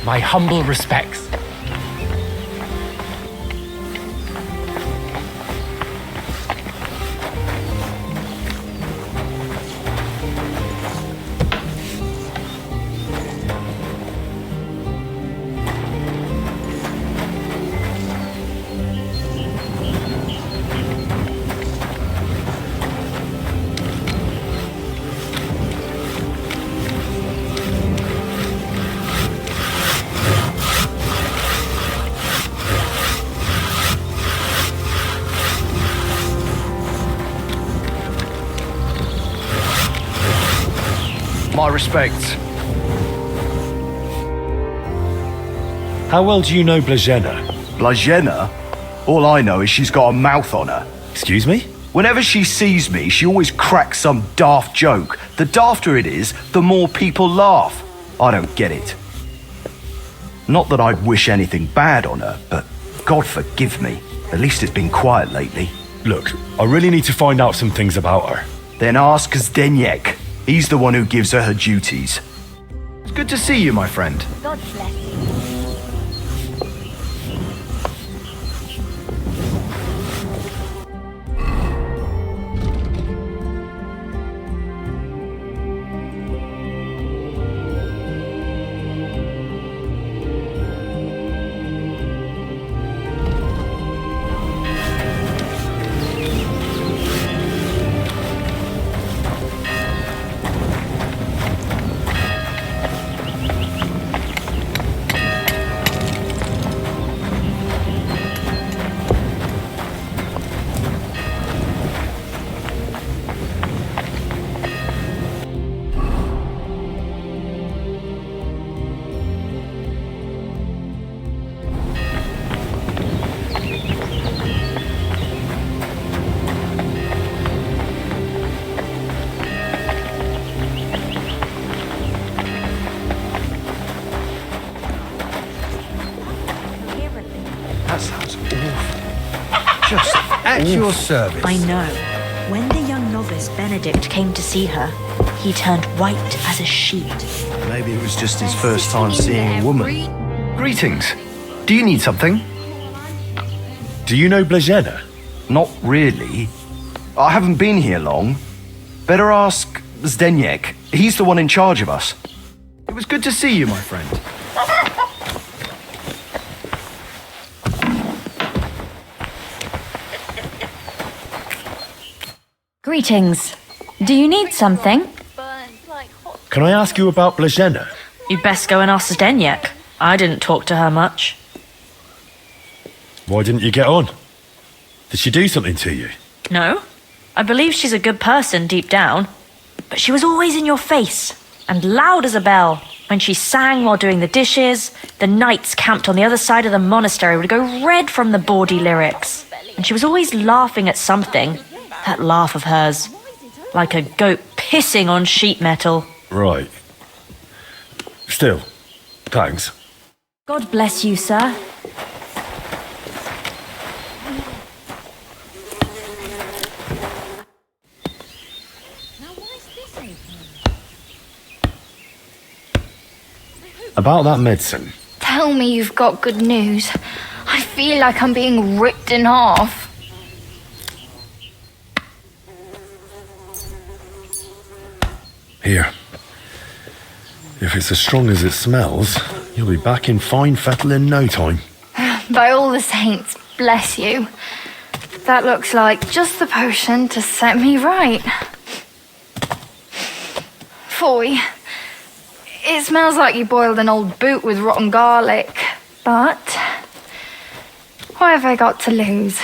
My humble respects. My respects. How well do you know Blagena? Blagena? All I know is she's got a mouth on her. Excuse me? Whenever she sees me, she always cracks some daft joke. The dafter it is, the more people laugh. I don't get it. Not that I'd wish anything bad on her, but God forgive me. At least it's been quiet lately. Look, I really need to find out some things about her. Then ask Zdeněk. He's the one who gives her her duties. It's good to see you, my friend. God bless you. That sounds awful. Just at your service. I know. When the young novice Benedict came to see her, he turned white as a sheet. Maybe it was just his first time seeing a woman. Greetings. Do you need something? Do you know Blagena? Not really. I haven't been here long. Better ask Zdeněk. He's the one in charge of us. It was good to see you, my friend. Greetings. Do you need something? Can I ask you about Blagena? You'd best go and ask Zdeněk. I didn't talk to her much. Why didn't you get on? Did she do something to you? No. I believe she's a good person deep down. But she was always in your face and loud as a bell. When she sang while doing the dishes, the knights camped on the other side of the monastery would go red from the bawdy lyrics. And she was always laughing at something. That laugh of hers. Like a goat pissing on sheet metal. Right. Still, thanks. God bless you, sir. About that medicine. Tell me you've got good news. I feel like I'm being ripped in half. Here. If it's as strong as it smells, you'll be back in fine fettle in no time. By all the saints, bless you. That looks like just the potion to set me right. Foy. It smells like you boiled an old boot with rotten garlic. But what have I got to lose?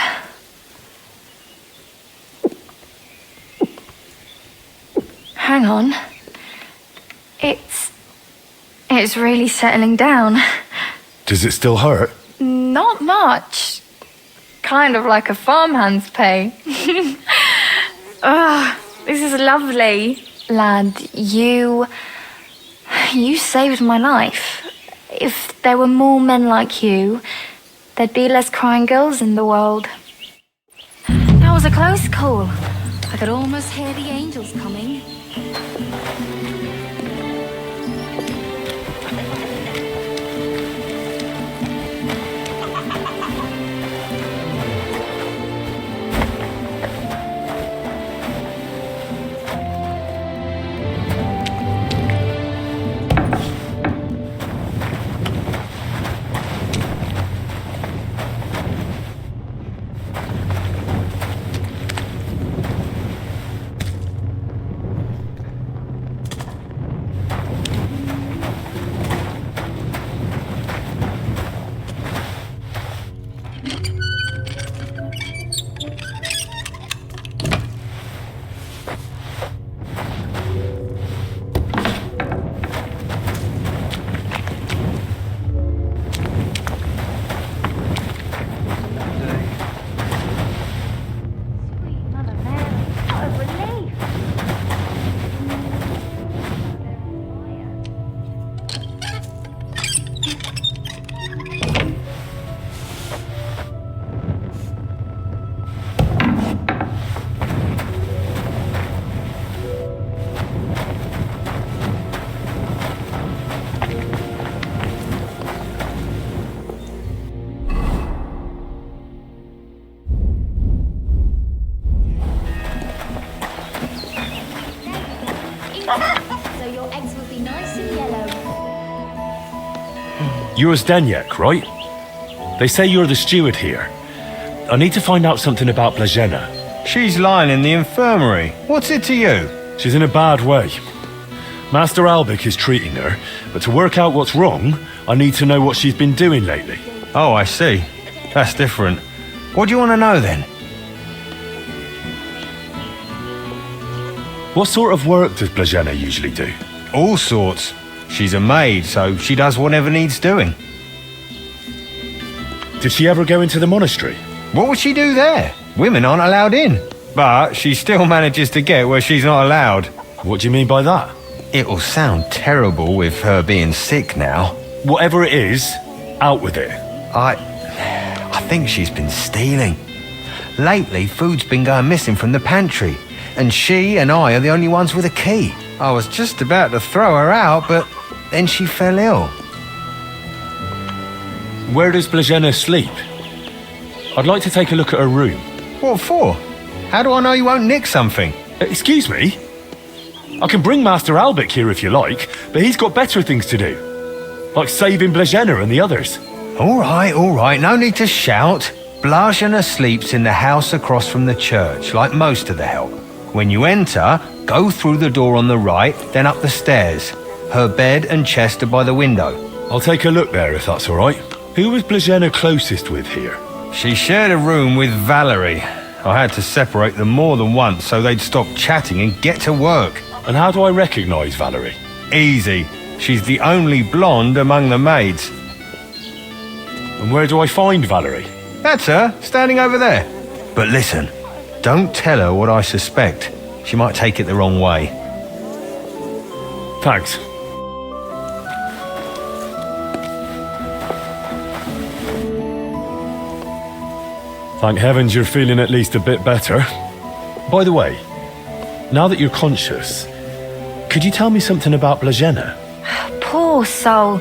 Hang on. It's really settling down. Does it still hurt? Not much. Kind of like a farmhand's pay. This is lovely. Lad, you saved my life. If there were more men like you, there'd be less crying girls in the world. That was a close call. I could almost hear the angels coming. You're Zdeněk, right? They say you're the steward here. I need to find out something about Blažena. She's lying in the infirmary. What's it to you? She's in a bad way. Master Albik is treating her, but to work out what's wrong, I need to know what she's been doing lately. Oh, I see. That's different. What do you want to know then? What sort of work does Blažena usually do? All sorts. She's a maid, so she does whatever needs doing. Did she ever go into the monastery? What would she do there? Women aren't allowed in. But she still manages to get where she's not allowed. What do you mean by that? It'll sound terrible with her being sick now. Whatever it is, out with it. I think she's been stealing. Lately, food's been going missing from the pantry, and she and I are the only ones with a key. I was just about to throw her out, but then she fell ill. Where does Blažena sleep? I'd like to take a look at her room. What for? How do I know you won't nick something? Excuse me? I can bring Master Albik here if you like, but he's got better things to do. Like saving Blažena and the others. All right, no need to shout. Blažena sleeps in the house across from the church, like most of the help. When you enter, go through the door on the right, then up the stairs. Her bed and chest are by the window. I'll take a look there if that's all right. Who was Blažena closest with here? She shared a room with Valerie. I had to separate them more than once so they'd stop chatting and get to work. And how do I recognise Valerie? Easy. She's the only blonde among the maids. And where do I find Valerie? That's her, standing over there. But listen, don't tell her what I suspect. She might take it the wrong way. Thanks. Thank heavens you're feeling at least a bit better. By the way, now that you're conscious, could you tell me something about Blažena? Poor soul.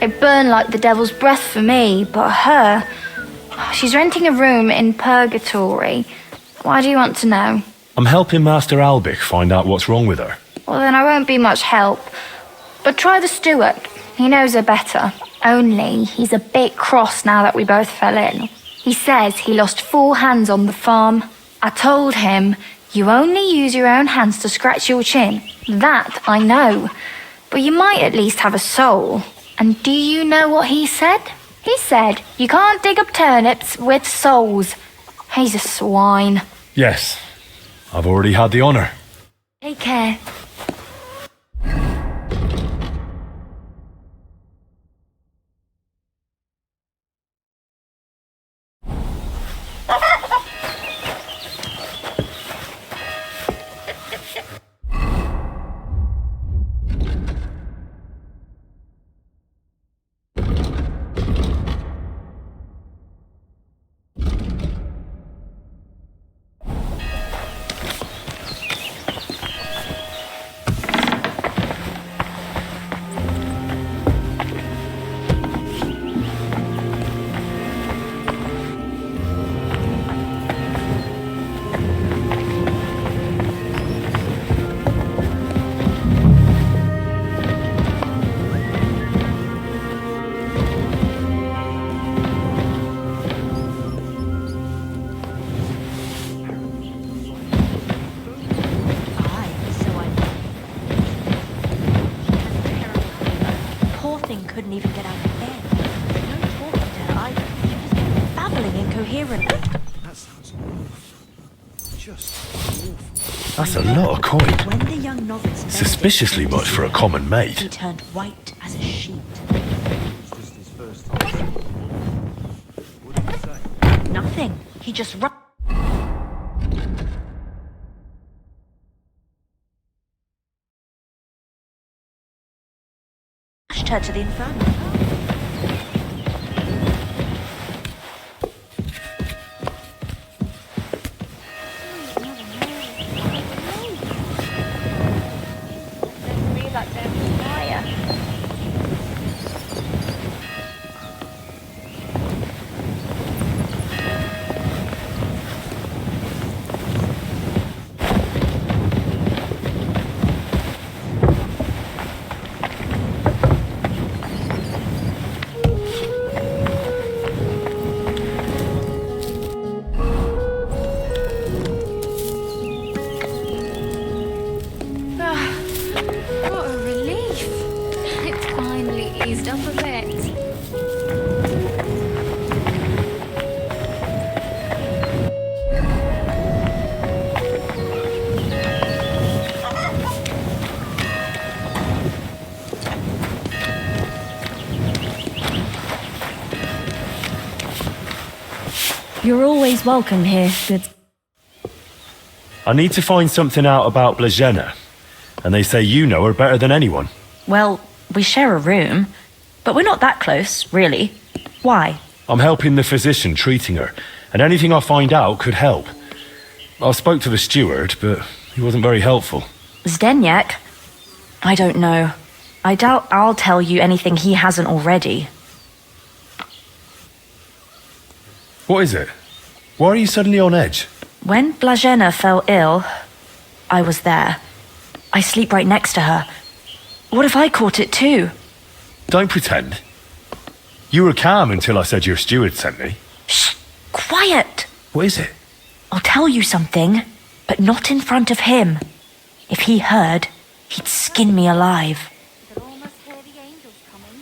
It burned like the devil's breath for me, but her... She's renting a room in Purgatory. Why do you want to know? I'm helping Master Albik find out what's wrong with her. Well, then I won't be much help. But try the steward. He knows her better. Only he's a bit cross now that we both fell in. He says he lost 4 hands on the farm. I told him, you only use your own hands to scratch your chin. That I know. But you might at least have a soul. And do you know what he said? He said, you can't dig up turnips with souls. He's a swine. Yes, I've already had the honour. Take care. Couldn't even get out of bed. No talking to her either. She was babbling incoherently. That sounds awful. Just awful. That's a lot of coin. When the young novice Suspiciously much for a common he maid. turned white as a sheet. Just his first time. What did he say? Nothing. He just rushed her to the infirmary. up a bit. You're always welcome here, good. I need to find something out about Blazena, and they say you know her better than anyone. Well, we share a room, but we're not that close, really. Why? I'm helping the physician treating her, and anything I find out could help. I spoke to the steward, but he wasn't very helpful. Zdenyak? I don't know. I doubt I'll tell you anything he hasn't already. What is it? Why are you suddenly on edge? When Blazena fell ill, I was there. I sleep right next to her. What if I caught it too? Don't pretend. You were calm until I said your steward sent me. Shh! Quiet! What is it? I'll tell you something, but not in front of him. If he heard, he'd skin me alive. You could almost hear the angels coming.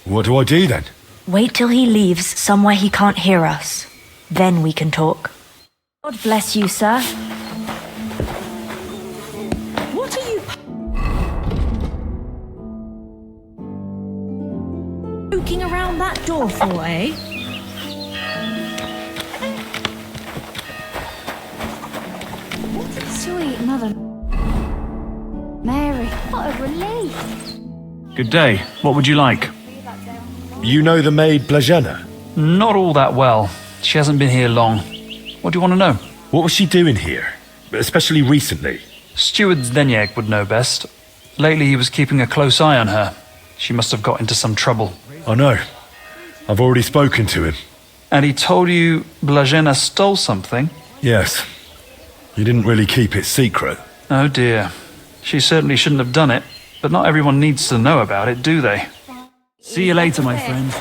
What do I do then? Wait till he leaves somewhere he can't hear us. Then we can talk. God bless you, sir. What are you poking around that door for, eh? Sweet Mother Mary, what a relief. Good day. What would you like? You know the maid Blazena? Not all that well. She hasn't been here long. What do you want to know? What was she doing here? Especially recently. Steward Zdenyak would know best. Lately he was keeping a close eye on her. She must have got into some trouble. I know. I've already spoken to him. And he told you Blazena stole something? Yes. He didn't really keep it secret. Oh dear. She certainly shouldn't have done it, but not everyone needs to know about it, do they? See you later, my friend.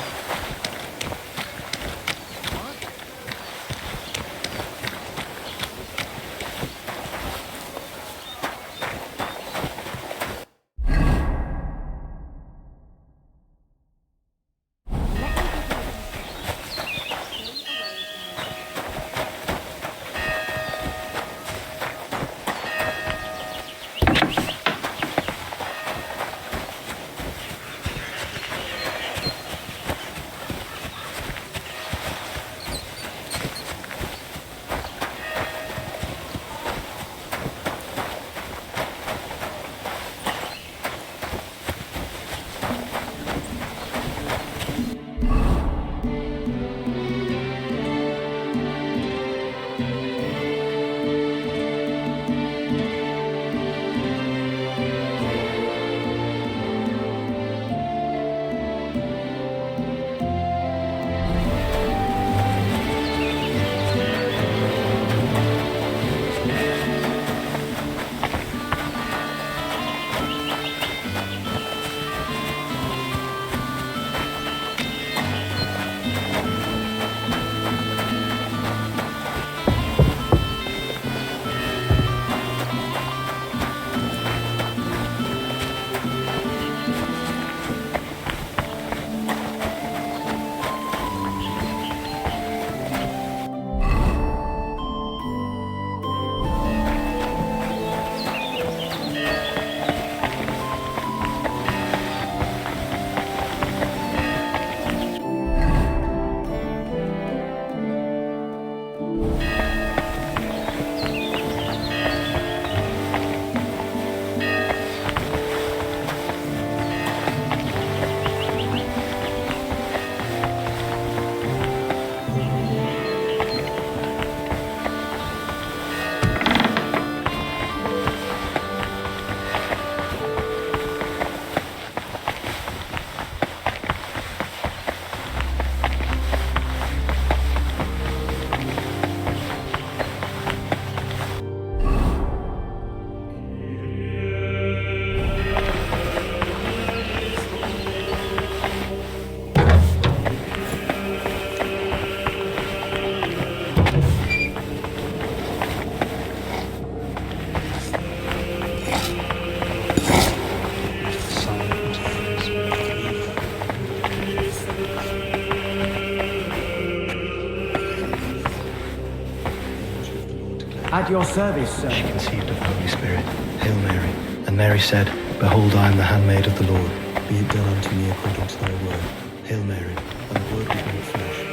At your service, sir. She conceived of the Holy Spirit. Hail Mary. And Mary said, Behold, I am the handmaid of the Lord. Be it done unto me according to thy word. Hail Mary. And the word was made flesh.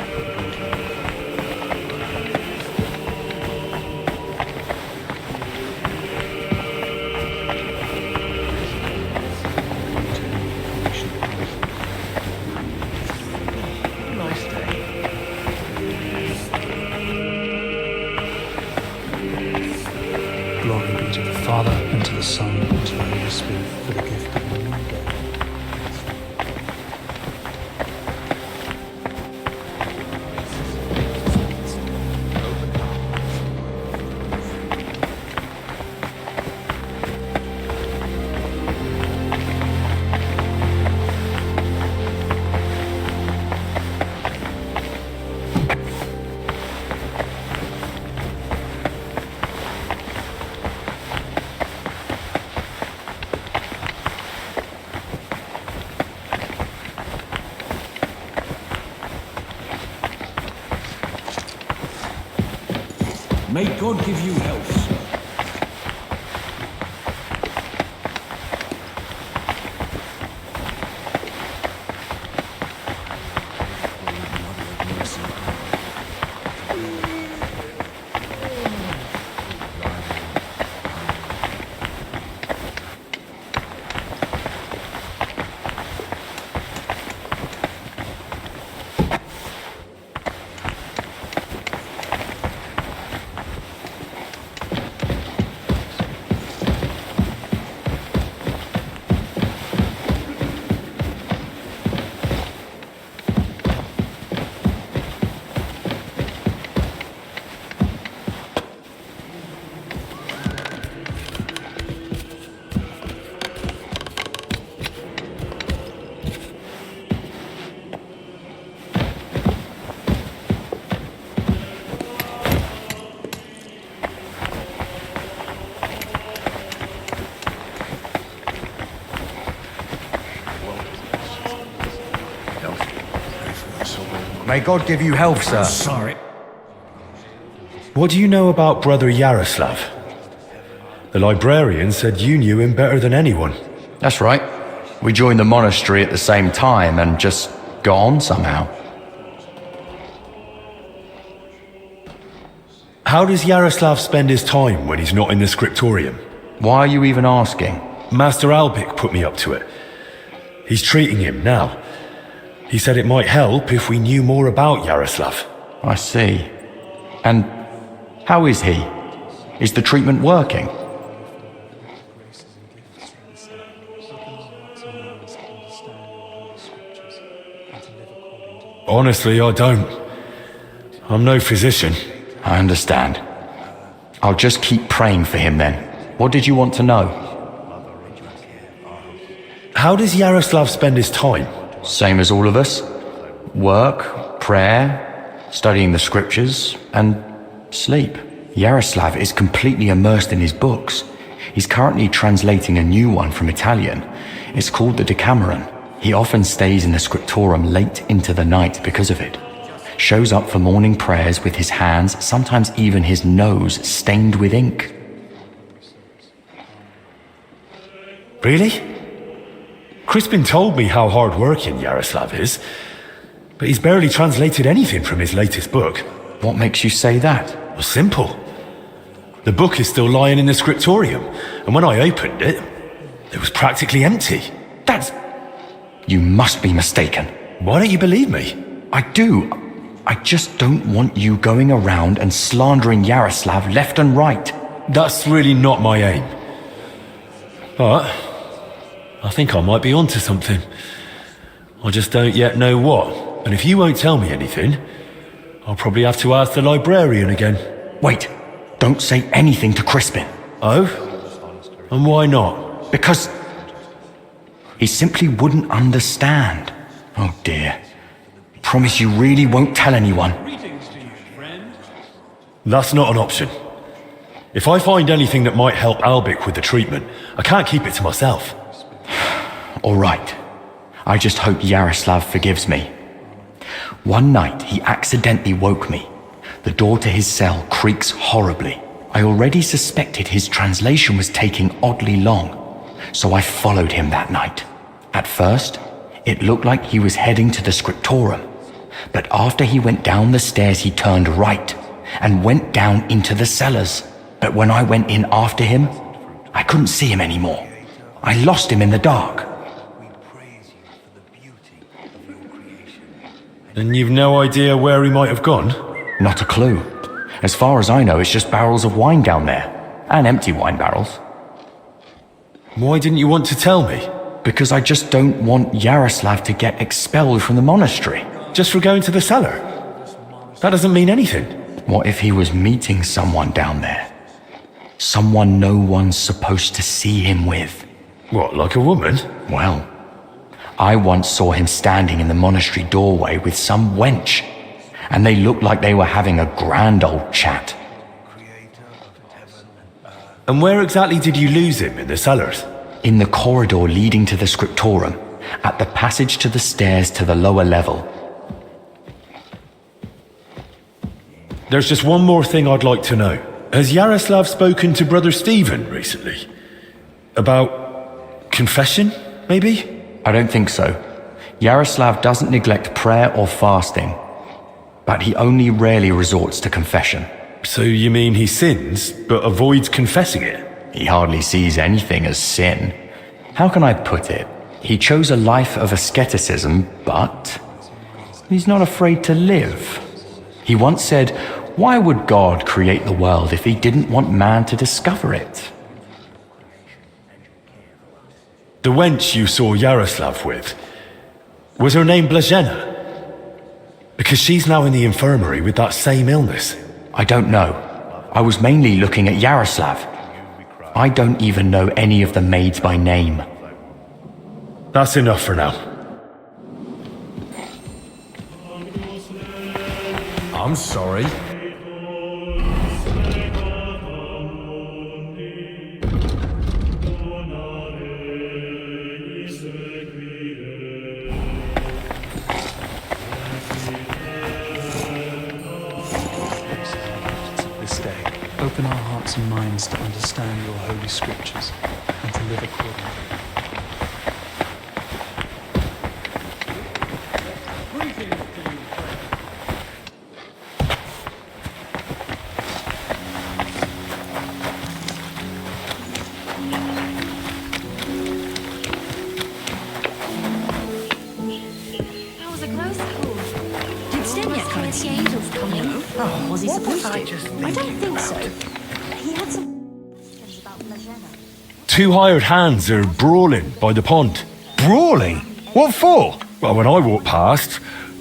Nice day. Glory be to the Father, and to the Son, and to the Holy Spirit, for the gift of the new day. May God give you health, sir. May God give you health, sir. Sorry. What do you know about Brother Yaroslav? The librarian said you knew him better than anyone. That's right. We joined the monastery at the same time and just got on somehow. How does Yaroslav spend his time when he's not in the scriptorium? Why are you even asking? Master Albic put me up to it. He's treating him now. He said it might help if we knew more about Yaroslav. I see. And how is he? Is the treatment working? Honestly, I don't. I'm no physician. I understand. I'll just keep praying for him then. What did you want to know? How does Yaroslav spend his time? Same as all of us. Work, prayer, studying the scriptures, and sleep. Yaroslav is completely immersed in his books. He's currently translating a new one from Italian. It's called the Decameron. He often stays in the scriptorium late into the night because of it. Shows up for morning prayers with his hands, sometimes even his nose, stained with ink. Really? Crispin told me how hard-working Yaroslav is, but he's barely translated anything from his latest book. What makes you say that? Well, simple. The book is still lying in the scriptorium, and when I opened it, it was practically empty. That's... You must be mistaken. Why don't you believe me? I do. I just don't want you going around and slandering Yaroslav left and right. That's really not my aim. But I think I might be onto something. I just don't yet know what. And if you won't tell me anything, I'll probably have to ask the librarian again. Wait, don't say anything to Crispin. Oh? And why not? Because he simply wouldn't understand. Oh dear. Promise you really won't tell anyone. That's not an option. If I find anything that might help Albic with the treatment, I can't keep it to myself. All right. I just hope Yaroslav forgives me. One night, he accidentally woke me. The door to his cell creaks horribly. I already suspected his translation was taking oddly long, so I followed him that night. At first, it looked like he was heading to the scriptorum, but after he went down the stairs he turned right and went down into the cellars. But when I went in after him, I couldn't see him anymore. I lost him in the dark. And you've no idea where he might have gone? Not a clue. As far as I know, it's just barrels of wine down there, and empty wine barrels. Why didn't you want to tell me? Because I just don't want Yaroslav to get expelled from the monastery. Just for going to the cellar? That doesn't mean anything. What if he was meeting someone down there? Someone no one's supposed to see him with. What, like a woman? Well, I once saw him standing in the monastery doorway with some wench, and they looked like they were having a grand old chat. And where exactly did you lose him in the cellars? In the corridor leading to the scriptorum, at the passage to the stairs to the lower level. There's just one more thing I'd like to know. Has Yaroslav spoken to Brother Stephen recently? About confession, maybe? I don't think so. Yaroslav doesn't neglect prayer or fasting, but he only rarely resorts to confession. So you mean he sins, but avoids confessing it? He hardly sees anything as sin. How can I put it? He chose a life of asceticism, but he's not afraid to live. He once said, "Why would God create the world if he didn't want man to discover it?" The wench you saw Yaroslav with, was her name Blazhena? Because she's now in the infirmary with that same illness. I don't know. I was mainly looking at Yaroslav. I don't even know any of the maids by name. That's enough for now. I'm sorry. This day, open our hearts and minds to understand your holy scriptures and to live accordingly. Was he supposed to? I don't think so. He had some questions about Blazhena. Two hired hands are brawling by the pond. Brawling? What for? Well, when I walked past,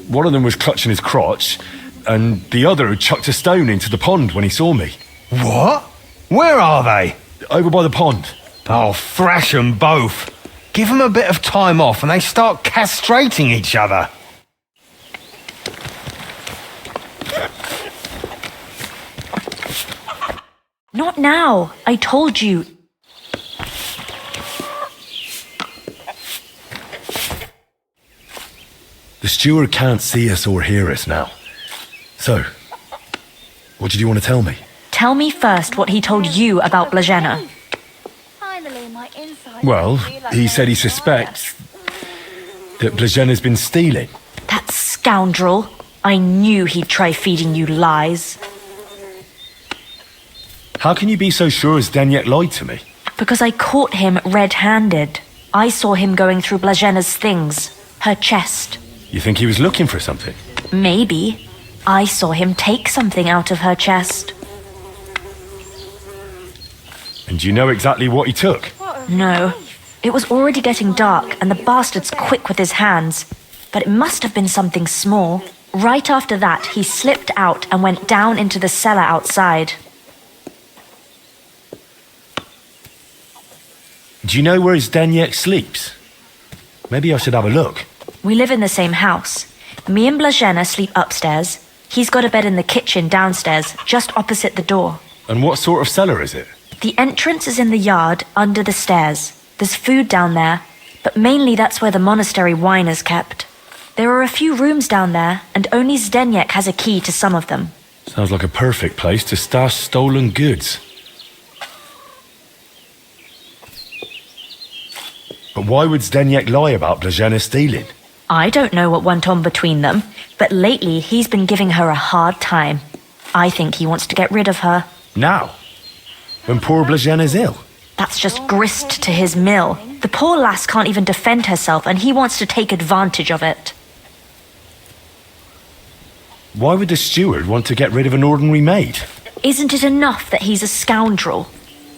one of them was clutching his crotch, and the other had chucked a stone into the pond when he saw me. What? Where are they? Over by the pond. Oh, thrash them both. Give them a bit of time off and they start castrating each other. Not now. I told you. The steward can't see us or hear us now. So, what did you want to tell me? Tell me first what he told you about Blazhena. Finally, my insight. Well, he said he suspects that Blazhena's been stealing. That scoundrel. I knew he'd try feeding you lies. How can you be so sure Zdeněk lied to me? Because I caught him red-handed. I saw him going through Blazhena's things. Her chest. You think he was looking for something? Maybe. I saw him take something out of her chest. And do you know exactly what he took? No. It was already getting dark, and the bastard's quick with his hands. But it must have been something small. Right after that, he slipped out and went down into the cellar outside. Do you know where Zdeněk sleeps? Maybe I should have a look. We live in the same house. Me and Blazhena sleep upstairs. He's got a bed in the kitchen downstairs, just opposite the door. And what sort of cellar is it? The entrance is in the yard, under the stairs. There's food down there, but mainly that's where the monastery wine is kept. There are a few rooms down there, and only Zdeněk has a key to some of them. Sounds like a perfect place to stash stolen goods. But why would Zdeněk lie about Blažena stealing? I don't know what went on between them, but lately he's been giving her a hard time. I think he wants to get rid of her. Now? When poor Blažena's ill? That's just grist to his mill. The poor lass can't even defend herself, and he wants to take advantage of it. Why would the steward want to get rid of an ordinary maid? Isn't it enough that he's a scoundrel?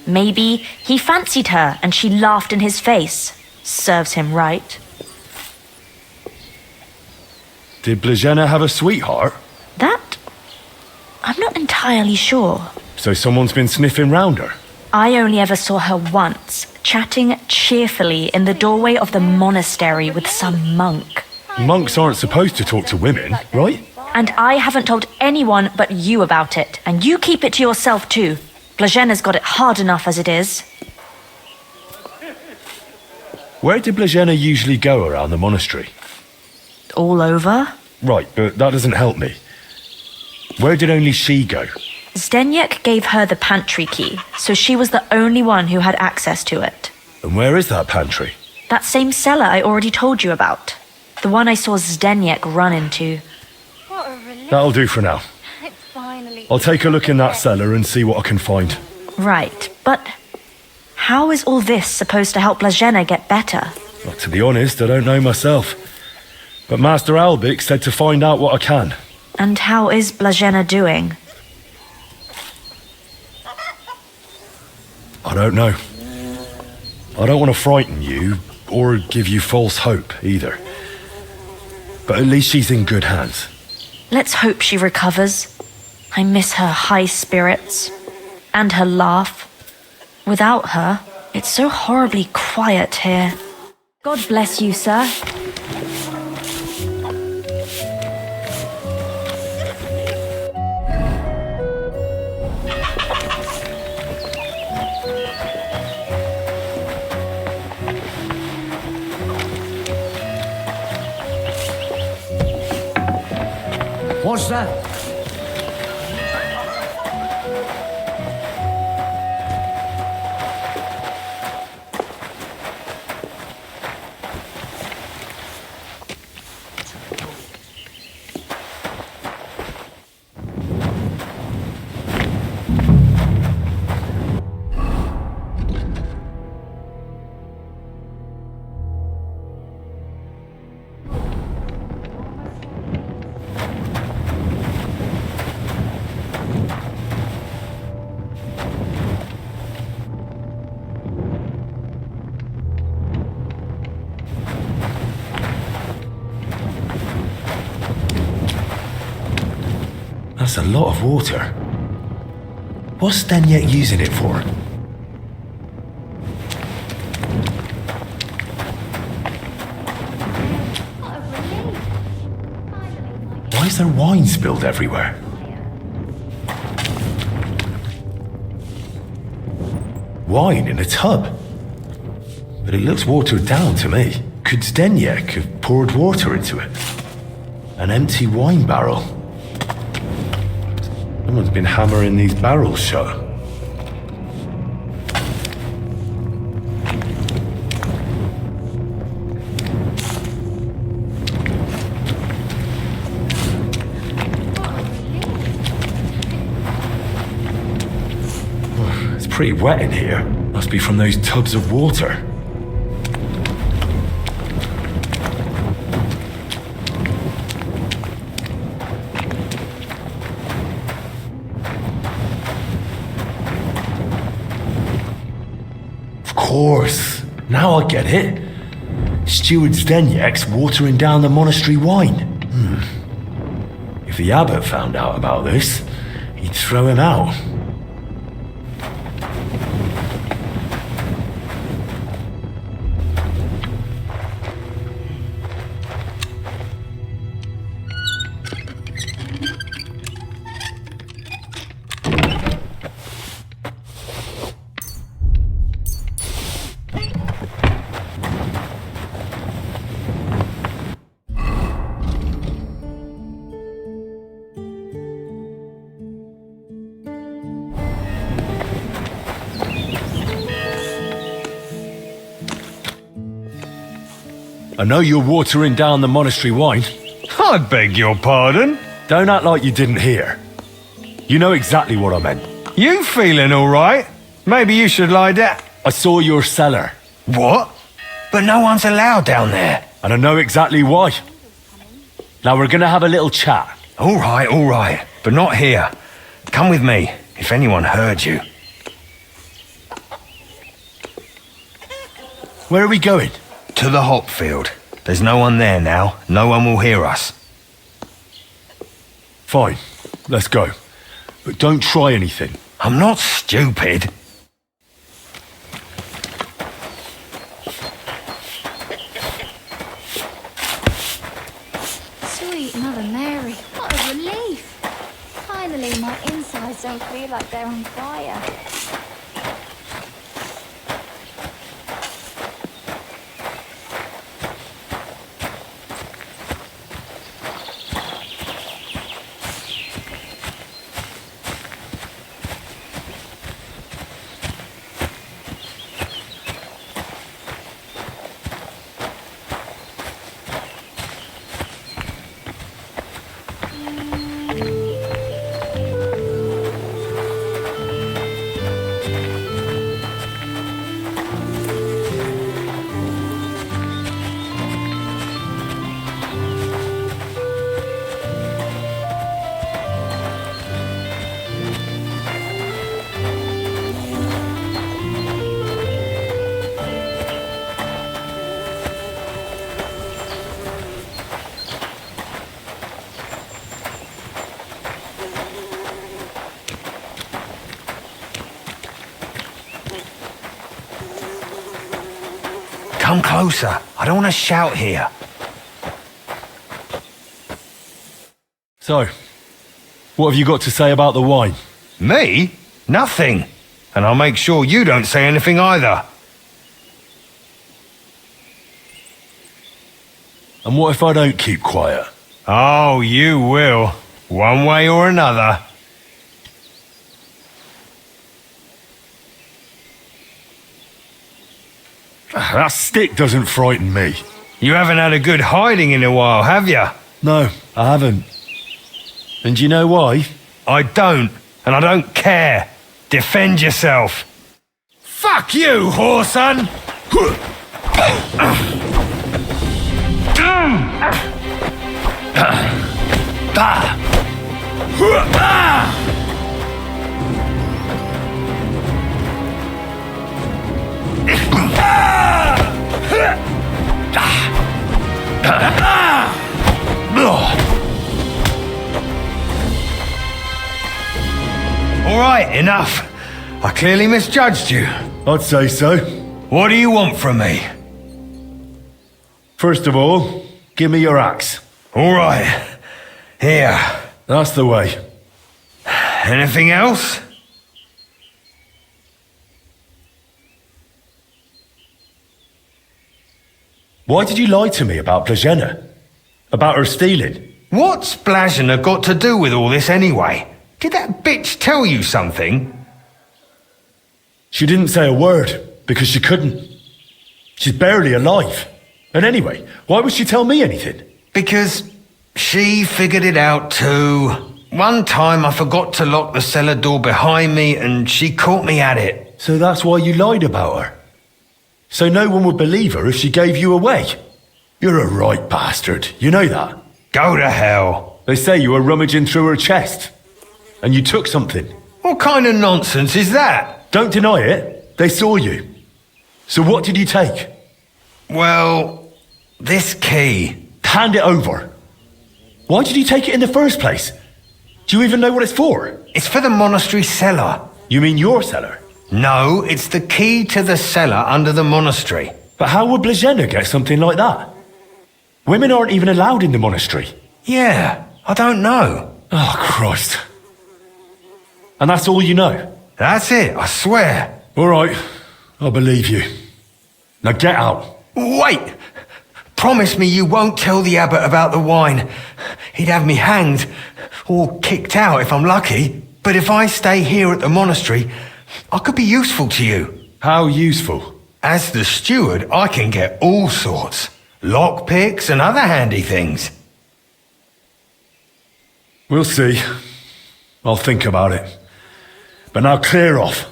Maybe he fancied her and she laughed in his face. Serves him right. Did Blažena have a sweetheart? That? I'm not entirely sure. So someone's been sniffing round her? I only ever saw her once, chatting cheerfully in the doorway of the monastery with some monk. Monks aren't supposed to talk to women, right? And I haven't told anyone but you about it, and you keep it to yourself too. Blažena's got it hard enough as it is. Where did Blažena usually go around the monastery? All over? Right, but that doesn't help me. Where did only she go? Zdeněk gave her the pantry key, so she was the only one who had access to it. And where is that pantry? That same cellar I already told you about. The one I saw Zdeněk run into. What a relief. That'll do for now. It's finally... I'll take a look in that cellar and see what I can find. Right, but how is all this supposed to help Blažena get better? Well, to be honest, I don't know myself. But Master Albik said to find out what I can. And how is Blažena doing? I don't know. I don't want to frighten you, or give you false hope, either. But at least she's in good hands. Let's hope she recovers. I miss her high spirits. And her laugh. Without her, it's so horribly quiet here. God bless you, sir. What's that? That's a lot of water. What's Zdeněk using it for? Why is there wine spilled everywhere? Wine in a tub? But it looks watered down to me. Could Zdeněk have poured water into it? An empty wine barrel. Someone's been hammering these barrels shut. It's pretty wet in here. Must be from those tubs of water. Of course. Now I get it. Steward Zdeněk's watering down the monastery wine. If the abbot found out about this, he'd throw him out. I know you're watering down the monastery wine. I beg your pardon? Don't act like you didn't hear. You know exactly what I meant. You feeling all right? Maybe you should lie down. I saw your cellar. What? But no one's allowed down there. And I know exactly why. Now we're gonna have a little chat. All right. But not here. Come with me, if anyone heard you. Where are we going? To the hop field. There's no one there now. No one will hear us. Fine. Let's go. But don't try anything. I'm not stupid. Sweet Mother Mary, what a relief. Finally, my insides don't feel like they're on fire. Come closer. I don't want to shout here. So, what have you got to say about the wine? Me? Nothing. And I'll make sure you don't say anything either. And what if I don't keep quiet? Oh, you will. One way or another. That stick doesn't frighten me. You haven't had a good hiding in a while, have you? No, I haven't. And do you know why? I don't, and I don't care. Defend yourself. Fuck you, whoreson! All right, enough. I clearly misjudged you. I'd say so. What do you want from me? First of all, give me your axe. All right. Here. That's the way. Anything else? Why did you lie to me about Blazena? About her stealing? What's Blazena got to do with all this anyway? Did that bitch tell you something? She didn't say a word, because she couldn't. She's barely alive. And anyway, why would she tell me anything? Because she figured it out too. One time I forgot to lock the cellar door behind me and she caught me at it. So that's why you lied about her? So no one would believe her if she gave you away? You're a right bastard, you know that? Go to hell. They say you were rummaging through her chest. And you took something. What kind of nonsense is that? Don't deny it. They saw you. So what did you take? Well, this key. Hand it over. Why did you take it in the first place? Do you even know what it's for? It's for the monastery cellar. You mean your cellar? No, it's the key to the cellar under the monastery. But how would Blazena get something like that? Women aren't even allowed in the monastery. Yeah, I don't know. Oh, Christ. And that's all you know? That's it, I swear. All right, I believe you. Now get out. Wait! Promise me you won't tell the abbot about the wine. He'd have me hanged, or kicked out if I'm lucky. But if I stay here at the monastery, I could be useful to you. How useful? As the steward, I can get all sorts. Lockpicks and other handy things. We'll see. I'll think about it. But now clear off.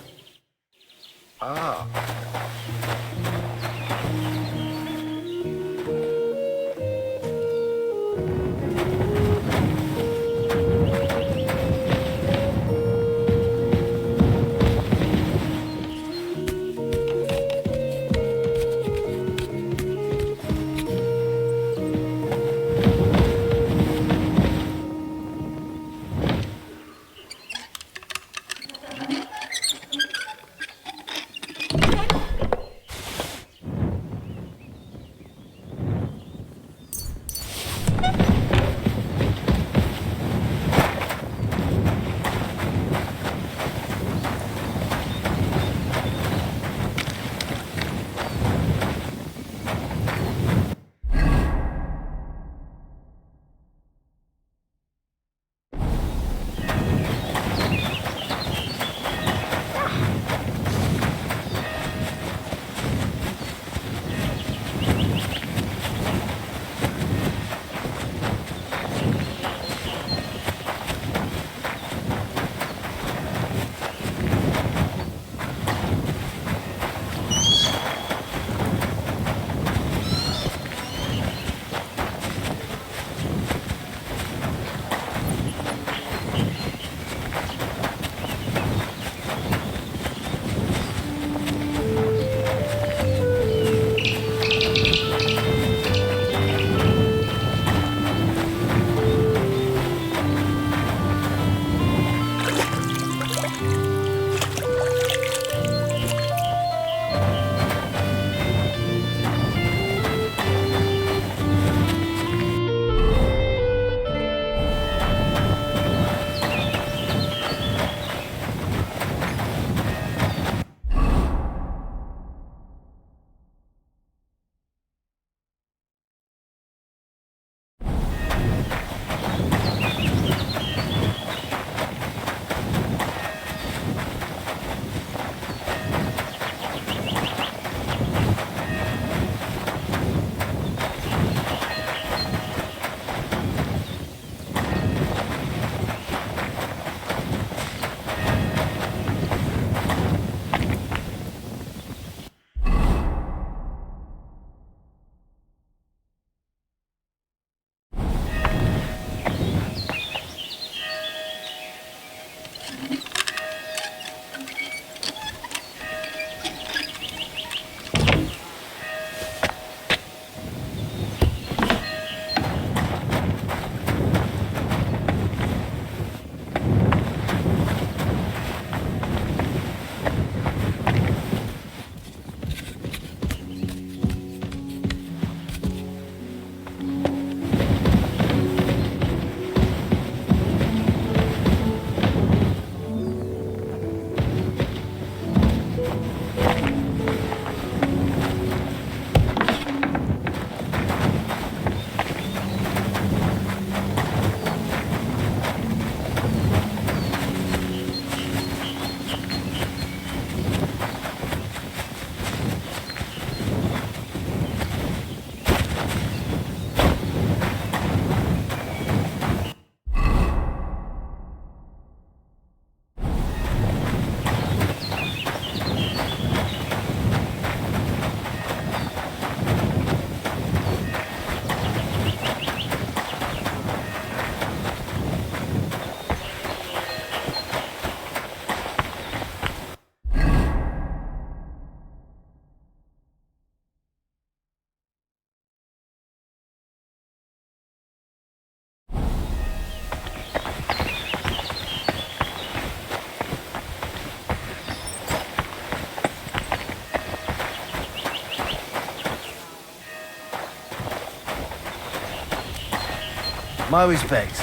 My respects.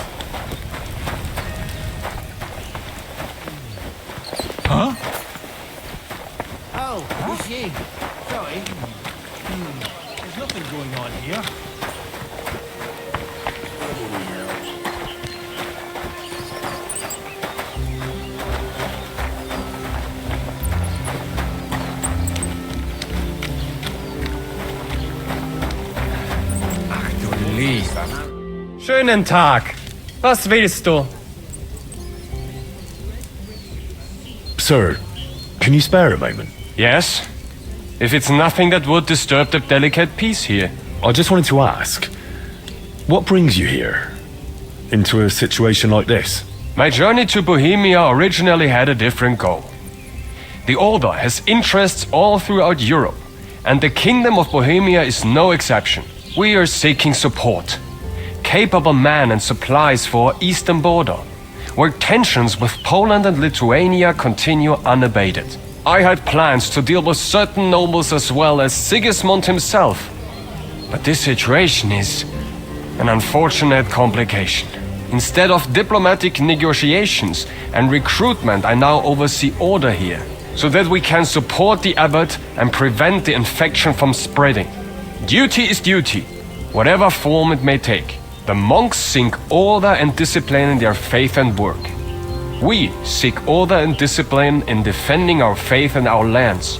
Huh? Oh, it's you. Sorry. There's nothing going on here. Schönen Tag. Was willst du? Sir, can you spare a moment? Yes? If it's nothing that would disturb the delicate peace here. I just wanted to ask, what brings you here? Into a situation like this? My journey to Bohemia originally had a different goal. The Order has interests all throughout Europe, and the Kingdom of Bohemia is no exception. We are seeking support, capable men and supplies for our eastern border, where tensions with Poland and Lithuania continue unabated. I had plans to deal with certain nobles as well as Sigismund himself, but this situation is an unfortunate complication. Instead of diplomatic negotiations and recruitment, I now oversee order here, so that we can support the abbot and prevent the infection from spreading. Duty is duty, whatever form it may take. The monks seek order and discipline in their faith and work. We seek order and discipline in defending our faith and our lands.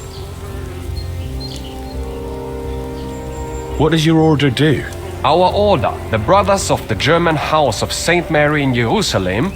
What does your order do? Our order, the Brothers of the German House of St. Mary in Jerusalem,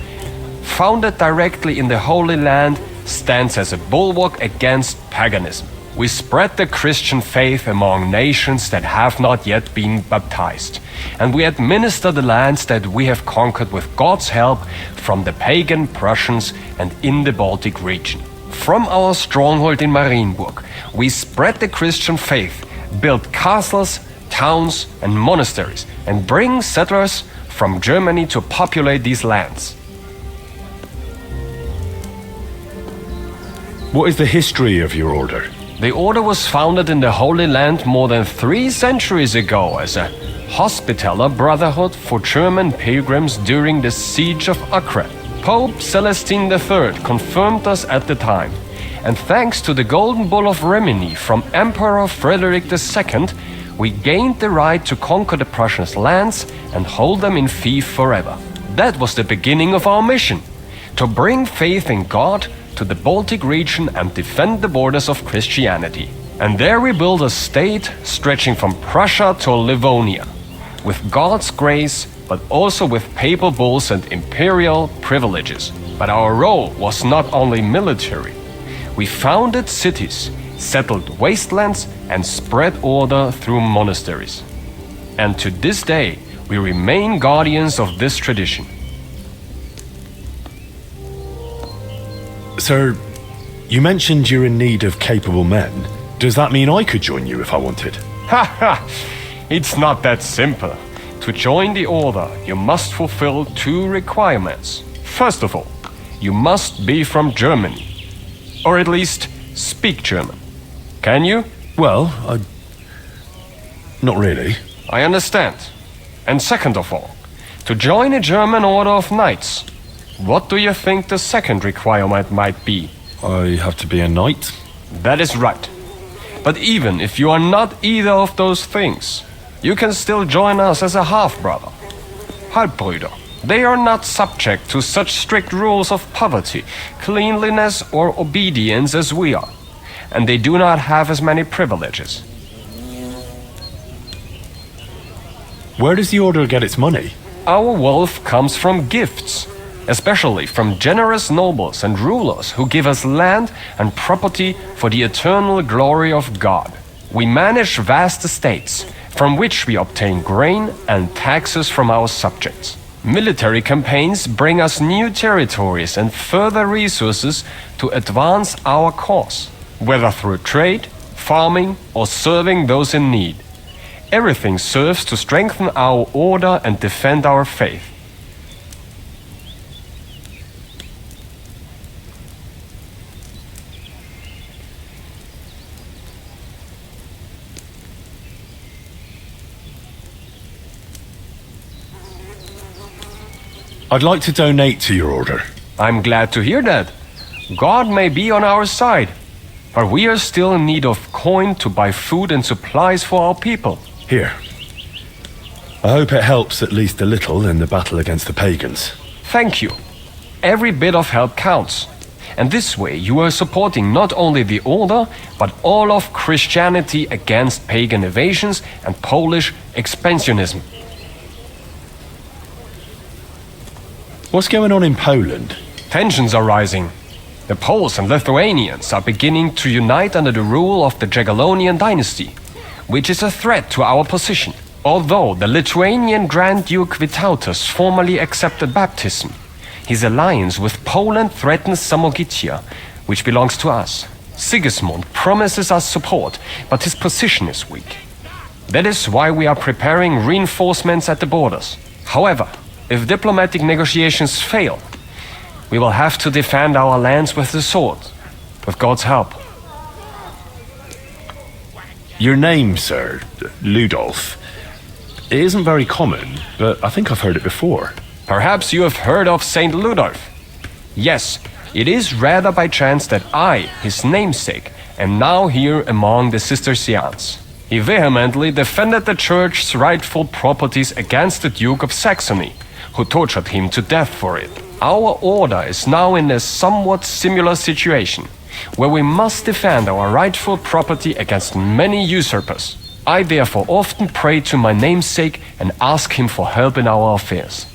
founded directly in the Holy Land, stands as a bulwark against paganism. We spread the Christian faith among nations that have not yet been baptized, and we administer the lands that we have conquered with God's help from the pagan Prussians and in the Baltic region. From our stronghold in Marienburg, we spread the Christian faith, build castles, towns and monasteries, and bring settlers from Germany to populate these lands. What is the history of your order? The order was founded in the Holy Land more than 3 centuries ago as a hospitaller brotherhood for German pilgrims during the siege of Acre. Pope Celestine III confirmed us at the time, and thanks to the Golden Bull of Rimini from Emperor Frederick II, we gained the right to conquer the Prussians' lands and hold them in fief forever. That was the beginning of our mission, to bring faith in God to the Baltic region and defend the borders of Christianity. And there we built a state stretching from Prussia to Livonia, with God's grace, but also with papal bulls and imperial privileges. But our role was not only military. We founded cities, settled wastelands, and spread order through monasteries. And to this day, we remain guardians of this tradition. Sir, you mentioned you're in need of capable men. Does that mean I could join you if I wanted? Ha ha! It's not that simple. To join the order, you must fulfill 2 requirements. First of all, you must be from Germany, or at least speak German. Can you? Well, not really. I understand. And second of all, to join a German order of knights, what do you think the second requirement might be? I have to be a knight? That is right. But even if you are not either of those things, you can still join us as a half-brother. Halbbrüder. They are not subject to such strict rules of poverty, cleanliness, or obedience as we are, and they do not have as many privileges. Where does the order get its money? Our wealth comes from gifts, especially from generous nobles and rulers who give us land and property for the eternal glory of God. We manage vast estates, from which we obtain grain and taxes from our subjects. Military campaigns bring us new territories and further resources to advance our cause, whether through trade, farming, or serving those in need. Everything serves to strengthen our order and defend our faith. I'd like to donate to your order. I'm glad to hear that. God may be on our side, but we are still in need of coin to buy food and supplies for our people. Here. I hope it helps at least a little in the battle against the pagans. Thank you. Every bit of help counts. And this way you are supporting not only the order, but all of Christianity against pagan invasions and Polish expansionism. What's going on in Poland? Tensions are rising. The Poles and Lithuanians are beginning to unite under the rule of the Jagiellonian dynasty, which is a threat to our position. Although the Lithuanian Grand Duke Vytautas formally accepted baptism, his alliance with Poland threatens Samogitia, which belongs to us. Sigismund promises us support, but his position is weak. That is why we are preparing reinforcements at the borders. However, if diplomatic negotiations fail, we will have to defend our lands with the sword, with God's help. Your name, sir, Ludolf, it isn't very common, but I think I've heard it before. Perhaps you have heard of Saint Ludolf. Yes, it is rather by chance that I, his namesake, am now here among the Cistercians. He vehemently defended the church's rightful properties against the Duke of Saxony, who tortured him to death for it. Our order is now in a somewhat similar situation, where we must defend our rightful property against many usurpers. I therefore often pray to my namesake and ask him for help in our affairs.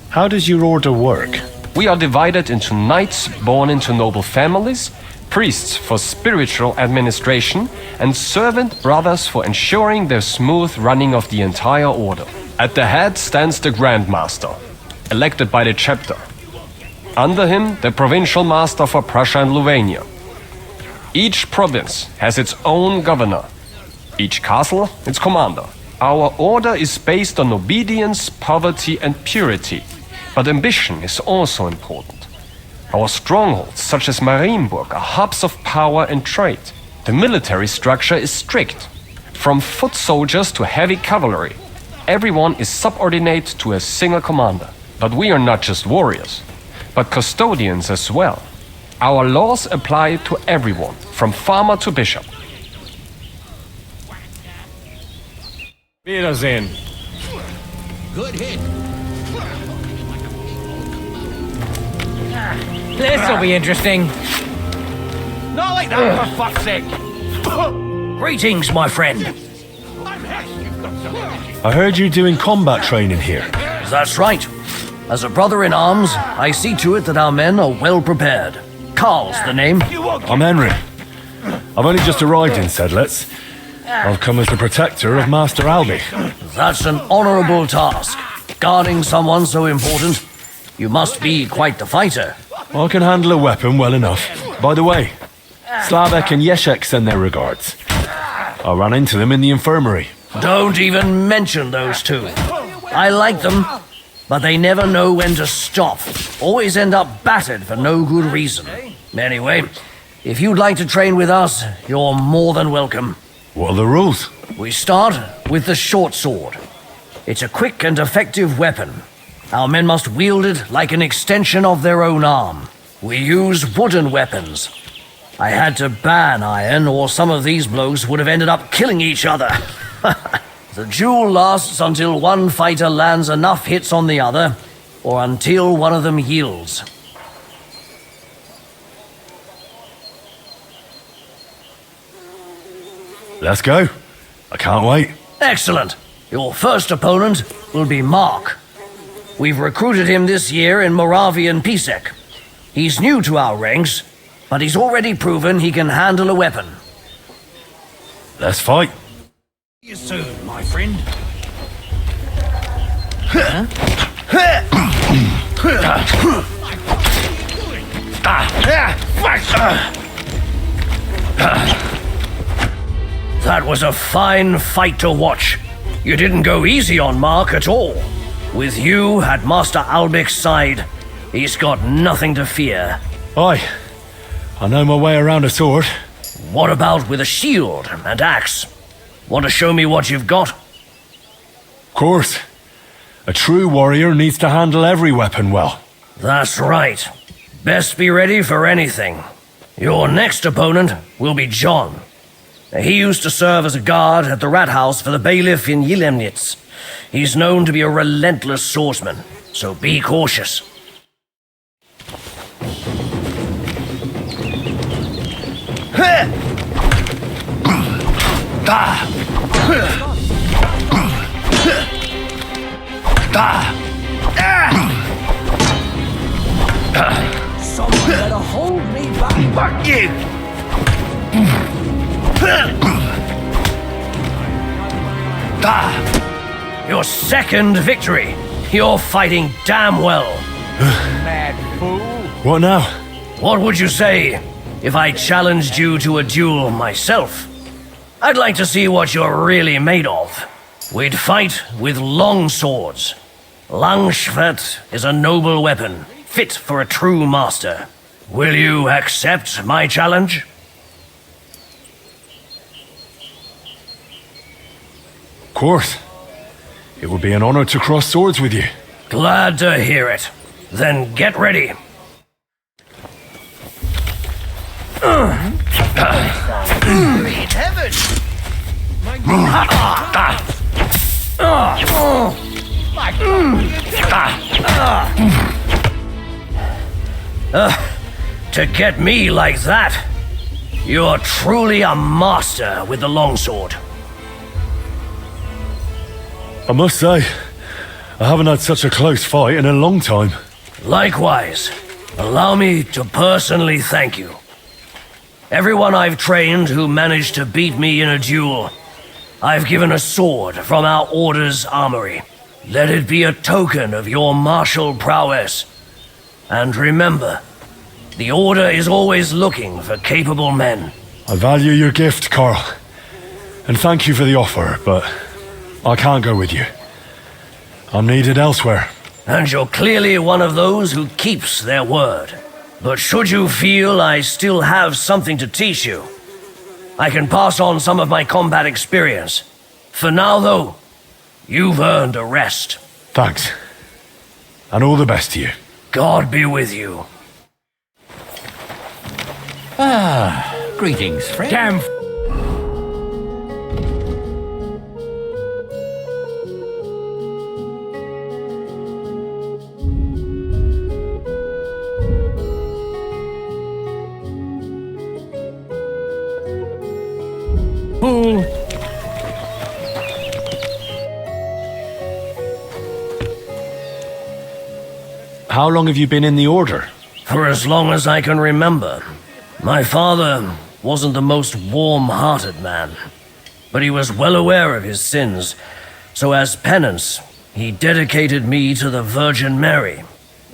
How does your order work? We are divided into knights born into noble families, priests for spiritual administration, and servant brothers for ensuring the smooth running of the entire order. At the head stands the Grand Master, elected by the chapter. Under him, the Provincial Master for Prussia and Lithuania. Each province has its own governor, each castle its commander. Our order is based on obedience, poverty, and purity, but ambition is also important. Our strongholds, such as Marienburg, are hubs of power and trade. The military structure is strict, from foot soldiers to heavy cavalry. Everyone is subordinate to a single commander. But we are not just warriors, but custodians as well. Our laws apply to everyone, from farmer to bishop. Wiedersehen. Good hit. This'll be interesting. Not like that, for fuck's sake. Greetings, my friend. I heard you doing combat training here. That's right. As a brother in arms, I see to it that our men are well prepared. Carl's the name. I'm Henry. I've only just arrived in Sedlitz. I've come as the protector of Master Albie. That's an honorable task. Guarding someone so important. You must be quite the fighter. I can handle a weapon well enough. By the way, Slavek and Yeshek send their regards. I ran into them in the infirmary. Don't even mention those two. I like them, but they never know when to stop. Always end up battered for no good reason. Anyway, if you'd like to train with us, you're more than welcome. What are the rules? We start with the short sword. It's a quick and effective weapon. Our men must wield it like an extension of their own arm. We use wooden weapons. I had to ban iron, or some of these blokes would have ended up killing each other. The duel lasts until one fighter lands enough hits on the other, or until one of them yields. Let's go. I can't wait. Excellent. Your first opponent will be Mark. We've recruited him this year in Moravian Pisek. He's new to our ranks, but he's already proven he can handle a weapon. Let's fight. See you soon, my friend. That was a fine fight to watch. You didn't go easy on Mark at all. With you at Master Albic's side, he's got nothing to fear. Aye, I know my way around a sword. What about with a shield and axe? Want to show me what you've got? Of course. A true warrior needs to handle every weapon well. That's right. Best be ready for anything. Your next opponent will be John. He used to serve as a guard at the rat house for the bailiff in Yilemnitz. He's known to be a relentless swordsman, so be cautious. Someone better hold me back. Fuck you! Your second victory. You're fighting damn well. Mad fool. What now? What would you say if I challenged you to a duel myself? I'd like to see what you're really made of. We'd fight with long swords. Langschwert is a noble weapon, fit for a true master. Will you accept my challenge? Of course. It would be an honor to cross swords with you. Glad to hear it. Then get ready. Heaven! To get me like that, you're truly a master with the longsword. I must say, I haven't had such a close fight in a long time. Likewise, allow me to personally thank you. Everyone I've trained who managed to beat me in a duel, I've given a sword from our order's armory. Let it be a token of your martial prowess. And remember, the order is always looking for capable men. I value your gift, Carl. And thank you for the offer, but I can't go with you. I'm needed elsewhere. And you're clearly one of those who keeps their word. But should you feel I still have something to teach you, I can pass on some of my combat experience. For now, though, you've earned a rest. Thanks. And all the best to you. God be with you. Greetings, friend. Damn. Fool. How long have you been in the Order? For as long as I can remember. My father wasn't the most warm-hearted man, but he was well aware of his sins, so as penance, he dedicated me to the Virgin Mary.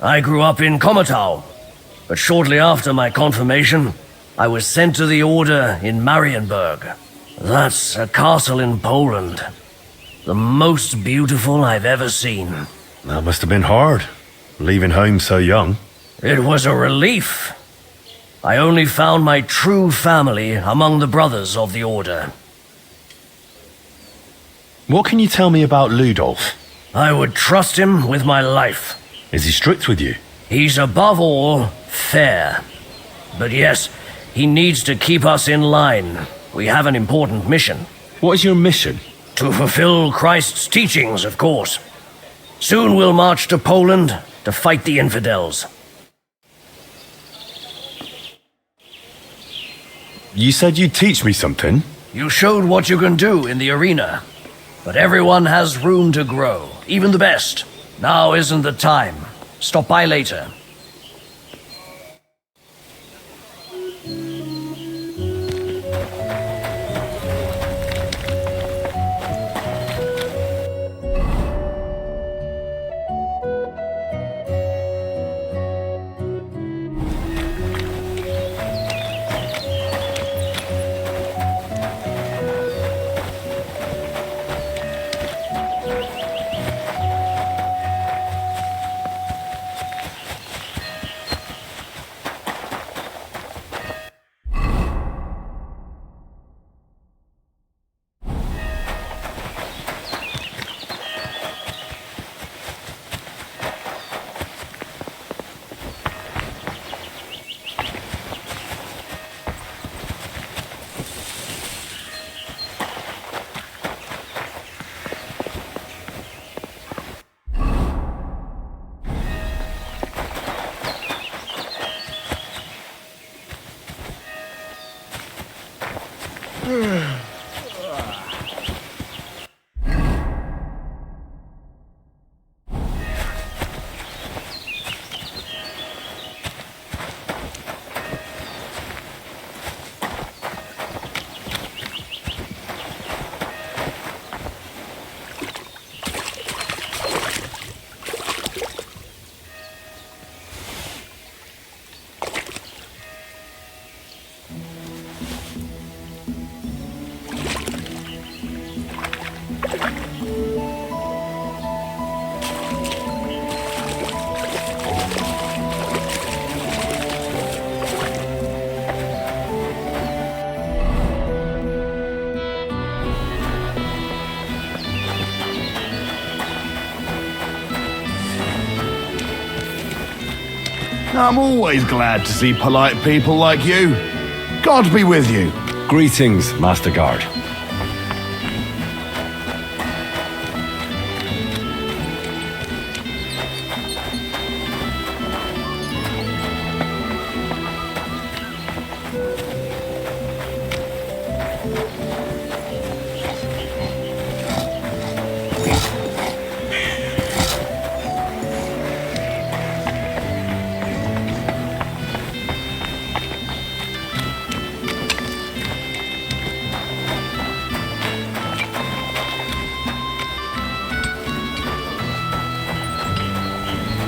I grew up in Komatau, but shortly after my confirmation, I was sent to the Order in Marienburg. That's a castle in Poland. The most beautiful I've ever seen. That must have been hard, leaving home so young. It was a relief. I only found my true family among the brothers of the Order. What can you tell me about Ludolf? I would trust him with my life. Is he strict with you? He's above all fair. But yes, he needs to keep us in line. We have an important mission. What is your mission? To fulfill Christ's teachings, of course. Soon we'll march to Poland to fight the infidels. You said you'd teach me something? You showed what you can do in the arena. But everyone has room to grow, even the best. Now isn't the time. Stop by later. I'm always glad to see polite people like you. God be with you. Greetings, Master Guard.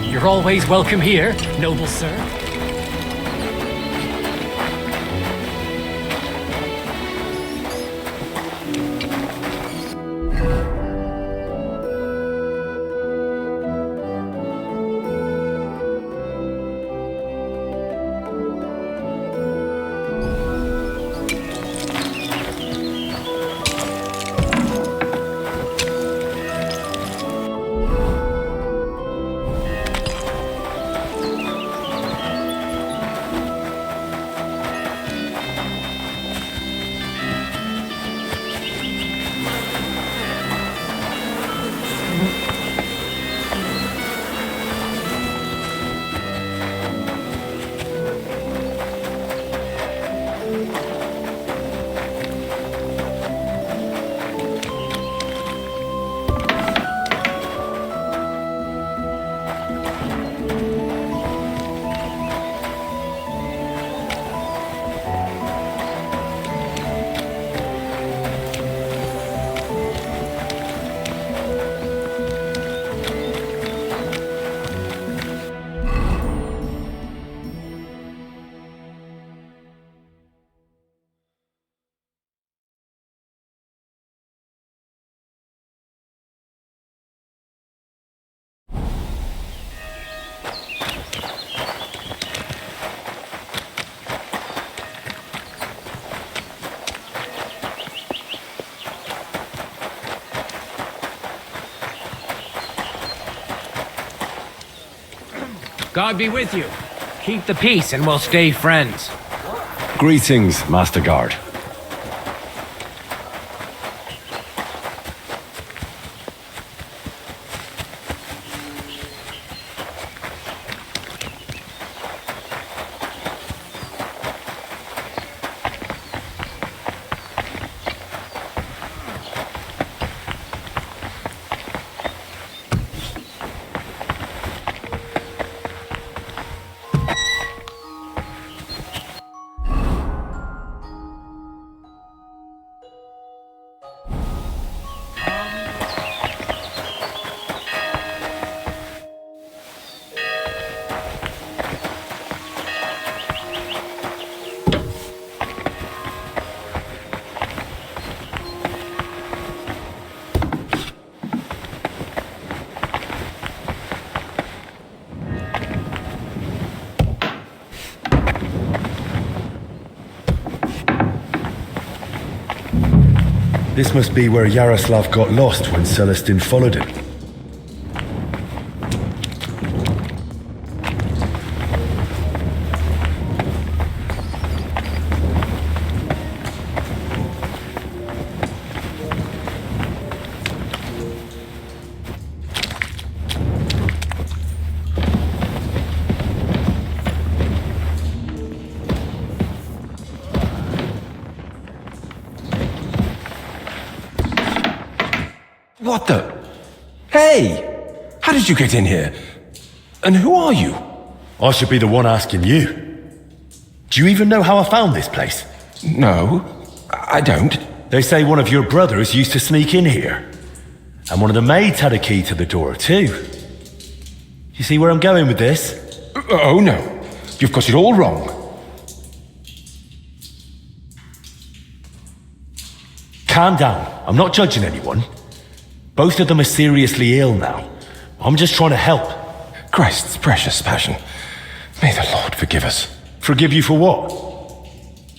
You're always welcome here, noble sir. God be with you. Keep the peace and we'll stay friends. Greetings, Master Guard. This must be where Yaroslav got lost when Celestin followed him. What the? Hey! How did you get in here? And who are you? I should be the one asking you. Do you even know how I found this place? No, I don't. They say one of your brothers used to sneak in here. And one of the maids had a key to the door, too. You see where I'm going with this? Oh, no. You've got it all wrong. Calm down. I'm not judging anyone. Both of them are seriously ill now. I'm just trying to help. Christ's precious passion. May the Lord forgive us. Forgive you for what?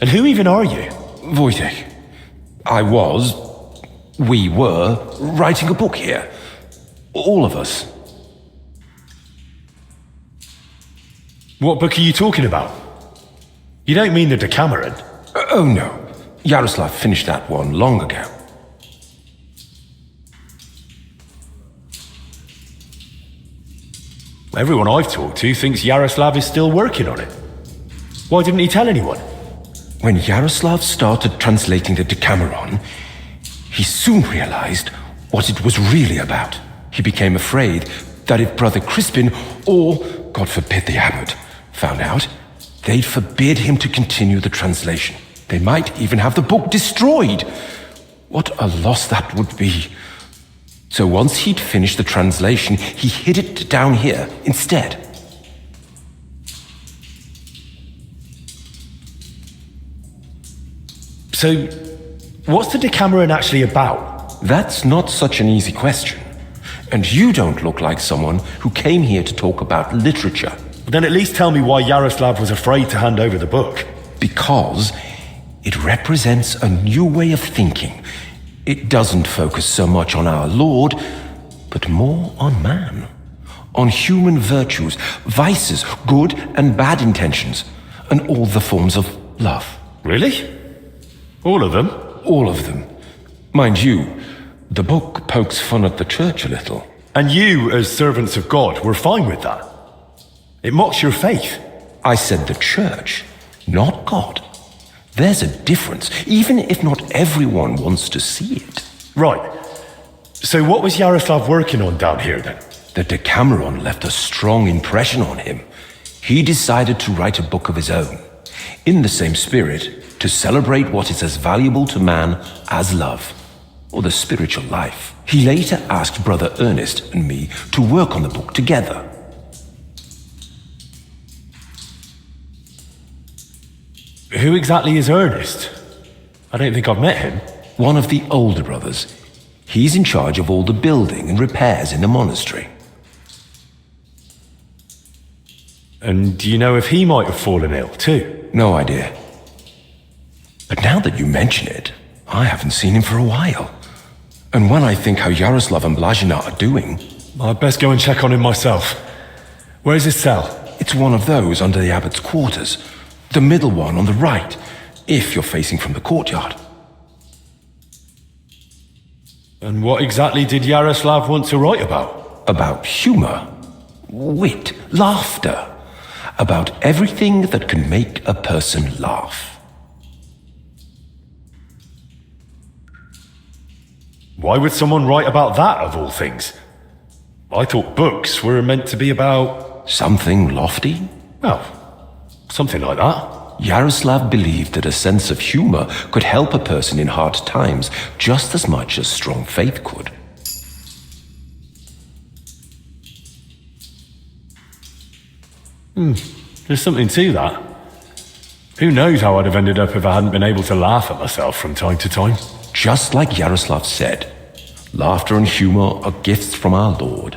And who even are you? Wojtek. We were writing a book here. All of us. What book are you talking about? You don't mean the Decameron? Oh no. Yaroslav finished that one long ago. Everyone I've talked to thinks Yaroslav is still working on it. Why didn't he tell anyone? When Yaroslav started translating the Decameron, he soon realized what it was really about. He became afraid that if Brother Crispin, or, God forbid, the abbot, found out, they'd forbid him to continue the translation. They might even have the book destroyed. What a loss that would be. So once he'd finished the translation, he hid it down here instead. So, what's the Decameron actually about? That's not such an easy question. And you don't look like someone who came here to talk about literature. Then at least tell me why Yaroslav was afraid to hand over the book. Because it represents a new way of thinking. It doesn't focus so much on our Lord, but more on man. On human virtues, vices, good and bad intentions, and all the forms of love. Really? All of them? All of them. Mind you, the book pokes fun at the church a little. And you, as servants of God, were fine with that? It mocks your faith. I said the church, not God. There's a difference, even if not everyone wants to see it. Right. So what was Yaroslav working on down here then? The Decameron left a strong impression on him. He decided to write a book of his own, in the same spirit, to celebrate what is as valuable to man as love, or the spiritual life. He later asked Brother Ernest and me to work on the book together. Who exactly is Ernest? I don't think I've met him. One of the older brothers. He's in charge of all the building and repairs in the monastery. And do you know if he might have fallen ill too? No idea. But now that you mention it, I haven't seen him for a while. And when I think how Yaroslav and Blazina are doing... I'd best go and check on him myself. Where's his cell? It's one of those under the abbot's quarters. The middle one on the right, if you're facing from the courtyard. And what exactly did Yaroslav want to write about? About humor, wit, laughter. About everything that can make a person laugh. Why would someone write about that, of all things? I thought books were meant to be about... Something lofty? Well, something like that. Yaroslav believed that a sense of humor could help a person in hard times just as much as strong faith could. There's something to that. Who knows how I'd have ended up if I hadn't been able to laugh at myself from time to time. Just like Yaroslav said, laughter and humor are gifts from our Lord,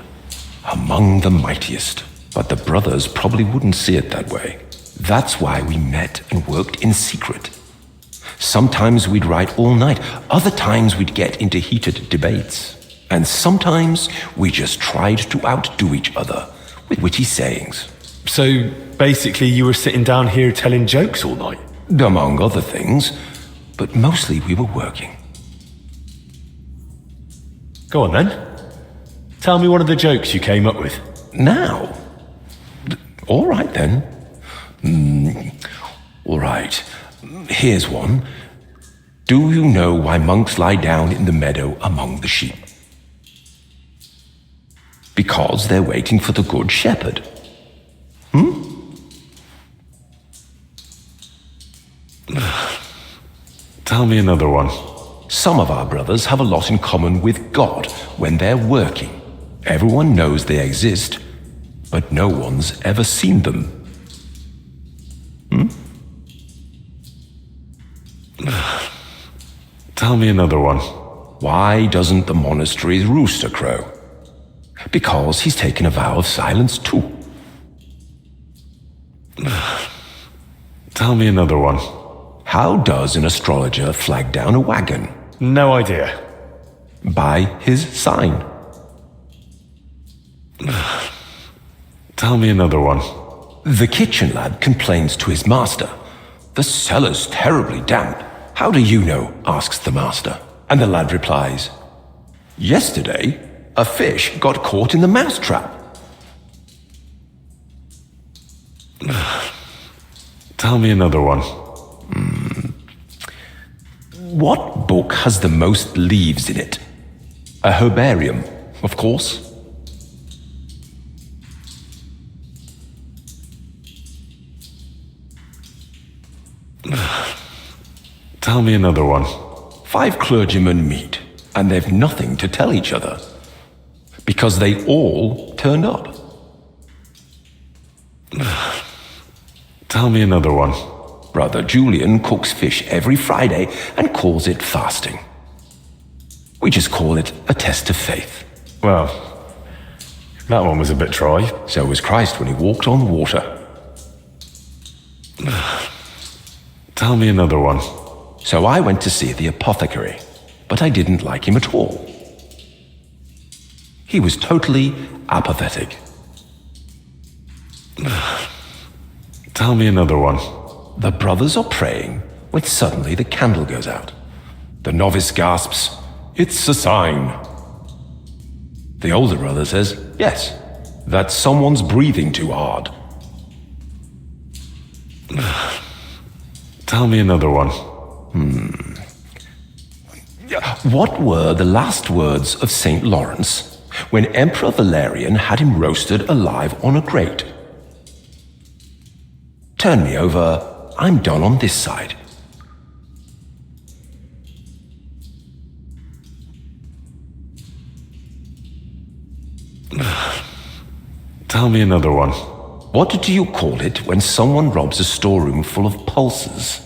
among the mightiest. But the brothers probably wouldn't see it that way. That's why we met and worked in secret. Sometimes we'd write all night, other times we'd get into heated debates. And sometimes we just tried to outdo each other with witty sayings. So basically you were sitting down here telling jokes all night? Among other things, but mostly we were working. Go on then. Tell me one of the jokes you came up with. Now? All right then. All right. Here's one. Do you know why monks lie down in the meadow among the sheep? Because they're waiting for the good shepherd. Tell me another one. Some of our brothers have a lot in common with God when they're working. Everyone knows they exist, but no one's ever seen them. Tell me another one. Why doesn't the monastery's rooster crow? Because he's taken a vow of silence too. Tell me another one. How does an astrologer flag down a wagon? No idea. By his sign. Tell me another one. The kitchen lad complains to his master. The cellar's terribly damp. How do you know? Asks the master. And the lad replies, yesterday, a fish got caught in the mousetrap. Tell me another one. What book has the most leaves in it? A herbarium, of course. Tell me another one. 5 clergymen meet, and they've nothing to tell each other. Because they all turned up. Tell me another one. Brother Julian cooks fish every Friday and calls it fasting. We just call it a test of faith. Well, that one was a bit dry. So was Christ when he walked on water. Tell me another one. So I went to see the apothecary, but I didn't like him at all. He was totally apathetic. Tell me another one. The brothers are praying when suddenly the candle goes out. The novice gasps, "It's a sign." The older brother says, "Yes, that someone's breathing too hard." Tell me another one. What were the last words of St. Lawrence when Emperor Valerian had him roasted alive on a grate? Turn me over, I'm done on this side. Tell me another one. What do you call it when someone robs a storeroom full of pulses,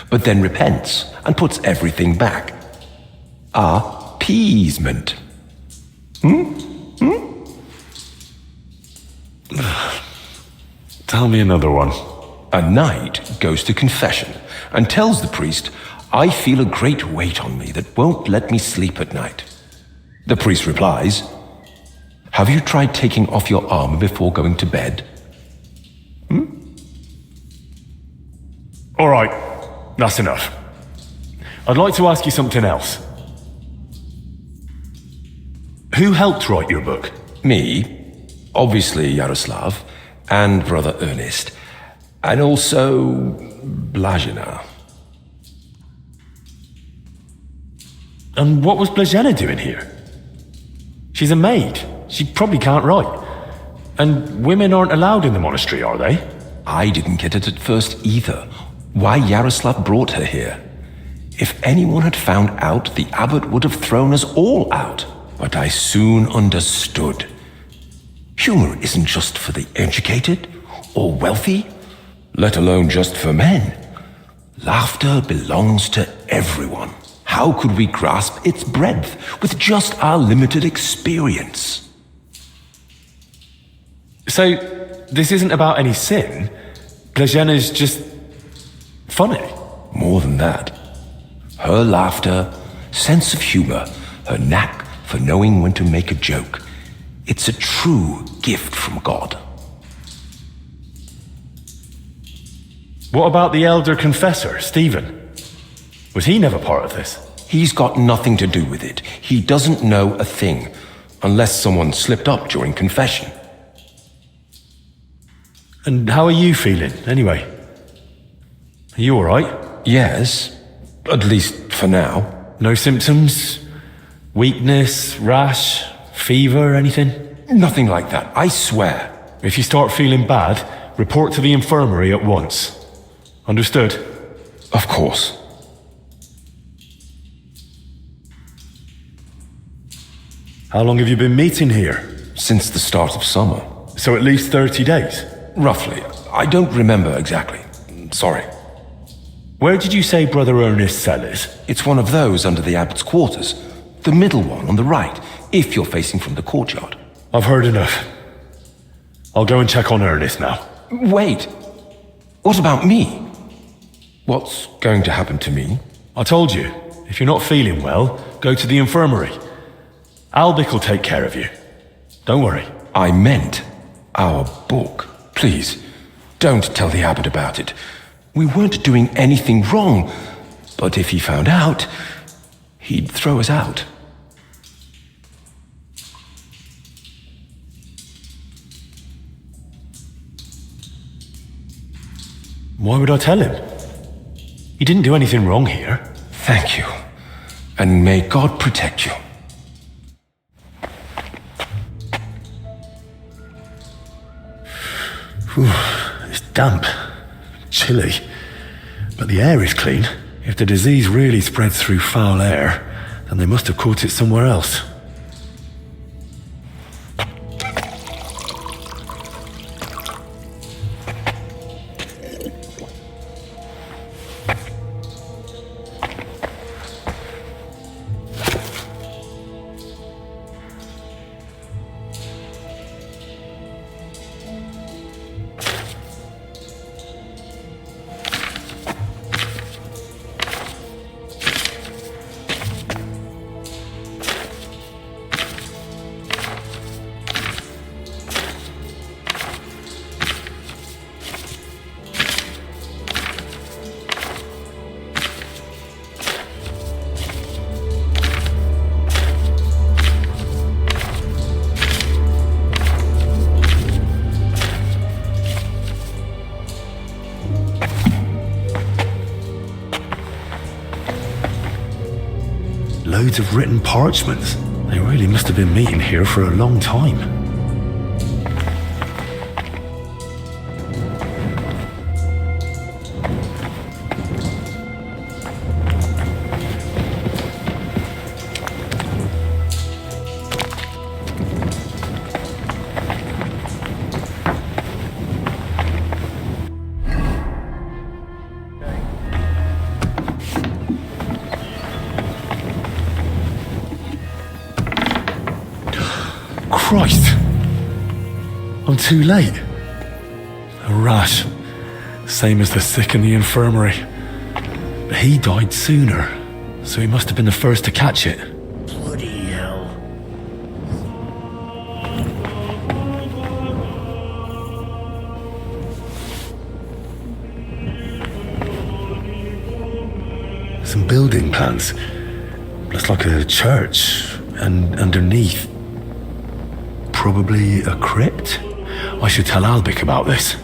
but then repents and puts everything back? Appeasement. Tell me another one. A knight goes to confession and tells the priest, "I feel a great weight on me that won't let me sleep at night." The priest replies, "Have you tried taking off your armor before going to bed?" All right, that's enough. I'd like to ask you something else. Who helped write your book? Me, obviously Yaroslav, and Brother Ernest, and also Blazina. And what was Blazina doing here? She's a maid. She probably can't write. And women aren't allowed in the monastery, are they? I didn't get it at first either. Why Yaroslav brought her here. If anyone had found out, the abbot would have thrown us all out. But I soon understood. Humor isn't just for the educated or wealthy, let alone just for men. Laughter belongs to everyone. How could we grasp its breadth with just our limited experience? So, this isn't about any sin? Blazina's just funny? More than that. Her laughter, sense of humor, her knack for knowing when to make a joke. It's a true gift from God. What about the elder confessor, Stephen? Was he never part of this? He's got nothing to do with it. He doesn't know a thing, unless someone slipped up during confession. And how are you feeling, anyway? Are you alright? Yes, at least for now. No symptoms? Weakness, rash, fever, anything? Nothing like that, I swear. If you start feeling bad, report to the infirmary at once. Understood? Of course. How long have you been meeting here? Since the start of summer. So at least 30 days? Roughly. I don't remember exactly. Sorry. Where did you say Brother Ernest's cell is? It's one of those under the abbot's quarters. The middle one on the right, if you're facing from the courtyard. I've heard enough. I'll go and check on Ernest now. Wait. What about me? What's going to happen to me? I told you, if you're not feeling well, go to the infirmary. Albic will take care of you. Don't worry. I meant our book. Please, don't tell the abbot about it. We weren't doing anything wrong, but if he found out, he'd throw us out. Why would I tell him? He didn't do anything wrong here. Thank you, and may God protect you. Whew, it's damp, chilly, but the air is clean. If the disease really spreads through foul air, then they must have caught it somewhere else. Loads of written parchments. They really must have been meeting here for a long time. Christ! I'm too late. A rash. Same as the sick in the infirmary. But he died sooner, so he must have been the first to catch it. Bloody hell. Some building plans. Looks like a church, and underneath, probably a crypt? I should tell Albic about this.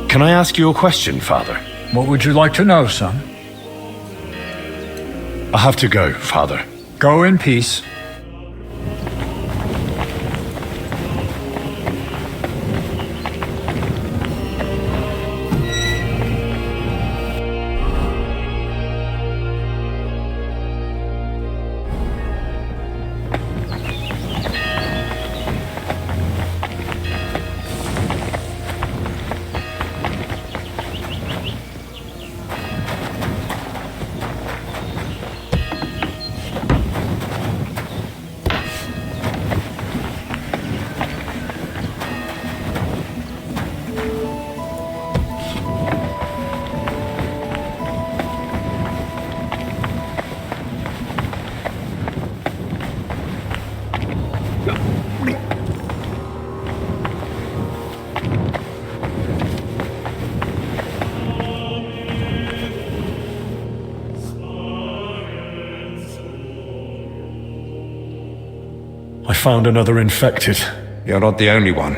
Can I ask you a question, Father? What would you like to know, son? I have to go, Father. Go in peace. I found another infected. You're not the only one.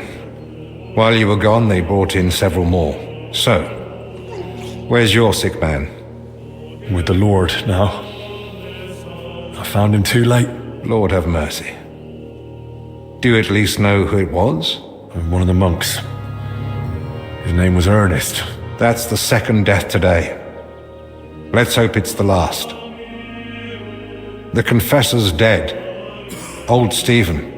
While you were gone, they brought in several more. So, where's your sick man? With the Lord now. I found him too late. Lord have mercy. Do you at least know who it was? One of the monks. His name was Ernest. That's the second death today. Let's hope it's the last. The confessor's dead. Old Stephen.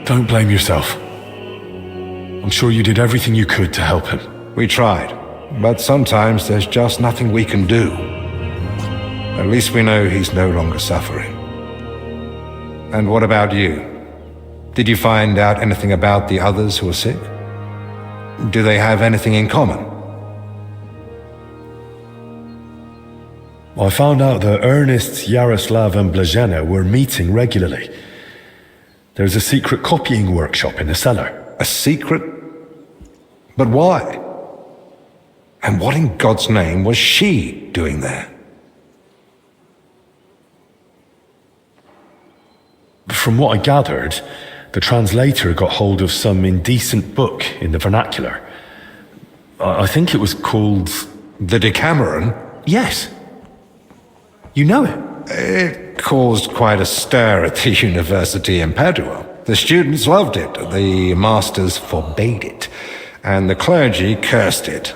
Don't blame yourself. I'm sure you did everything you could to help him. We tried, but sometimes there's just nothing we can do. At least we know he's no longer suffering. And what about you? Did you find out anything about the others who are sick? Do they have anything in common? I found out that Ernest, Yaroslav and Blazhena were meeting regularly. There's a secret copying workshop in the cellar. A secret? But why? And what in God's name was she doing there? From what I gathered, the translator got hold of some indecent book in the vernacular. I think it was called... The Decameron? Yes. You know it? It caused quite a stir at the university in Padua. The students loved it, the masters forbade it, and the clergy cursed it.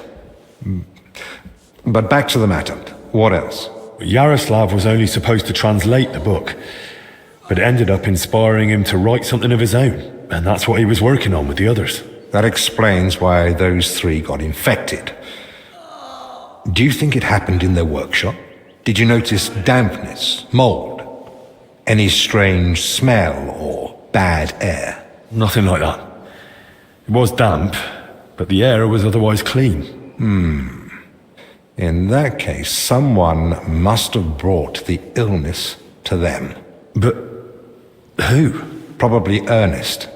But back to the matter. What else? Yaroslav was only supposed to translate the book, but it ended up inspiring him to write something of his own, and that's what he was working on with the others. That explains why those three got infected. Do you think it happened in their workshop? Did you notice dampness, mold, any strange smell or bad air? Nothing like that. It was damp, but the air was otherwise clean. In that case, someone must have brought the illness to them. But who? Probably Ernest.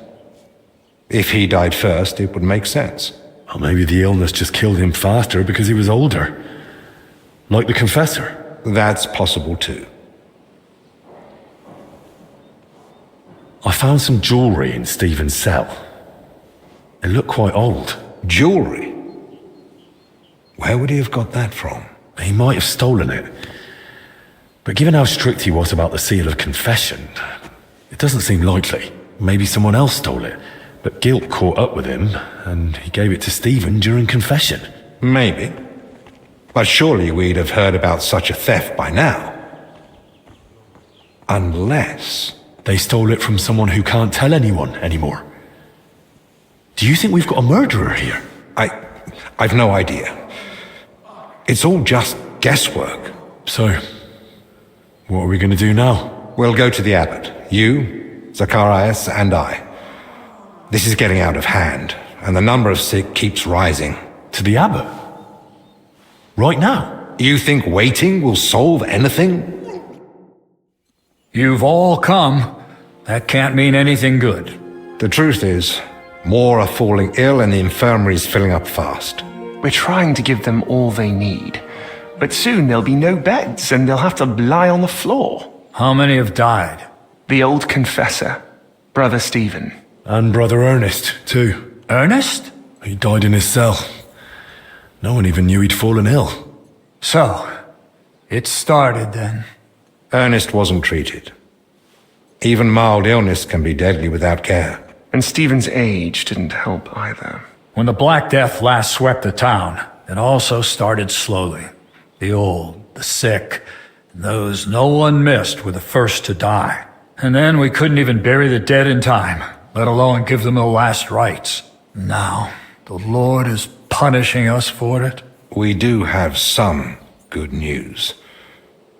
If he died first, it would make sense. Or maybe the illness just killed him faster because he was older. Like the confessor. That's possible too. I found some jewellery in Stephen's cell. It looked quite old. Jewellery? Where would he have got that from? He might have stolen it. But given how strict he was about the seal of confession, it doesn't seem likely. Maybe someone else stole it, but guilt caught up with him, and he gave it to Stephen during confession. Maybe. But surely we'd have heard about such a theft by now. Unless... They stole it from someone who can't tell anyone anymore. Do you think we've got a murderer here? I've no idea. It's all just guesswork. So, what are we going to do now? We'll go to the abbot. You, Zacharias, and I. This is getting out of hand, and the number of sick keeps rising. To the abbot? Right now? You think waiting will solve anything? You've all come. That can't mean anything good. The truth is, more are falling ill and the infirmary's filling up fast. We're trying to give them all they need. But soon there'll be no beds and they'll have to lie on the floor. How many have died? The old confessor, Brother Stephen. And Brother Ernest, too. Ernest? He died in his cell. No one even knew he'd fallen ill. So, it started then. Ernest wasn't treated. Even mild illness can be deadly without care. And Stephen's age didn't help either. When the Black Death last swept the town, it also started slowly. The old, the sick, and those no one missed were the first to die. And then we couldn't even bury the dead in time, let alone give them the last rites. Now, the Lord is punishing us for it. We do have some good news.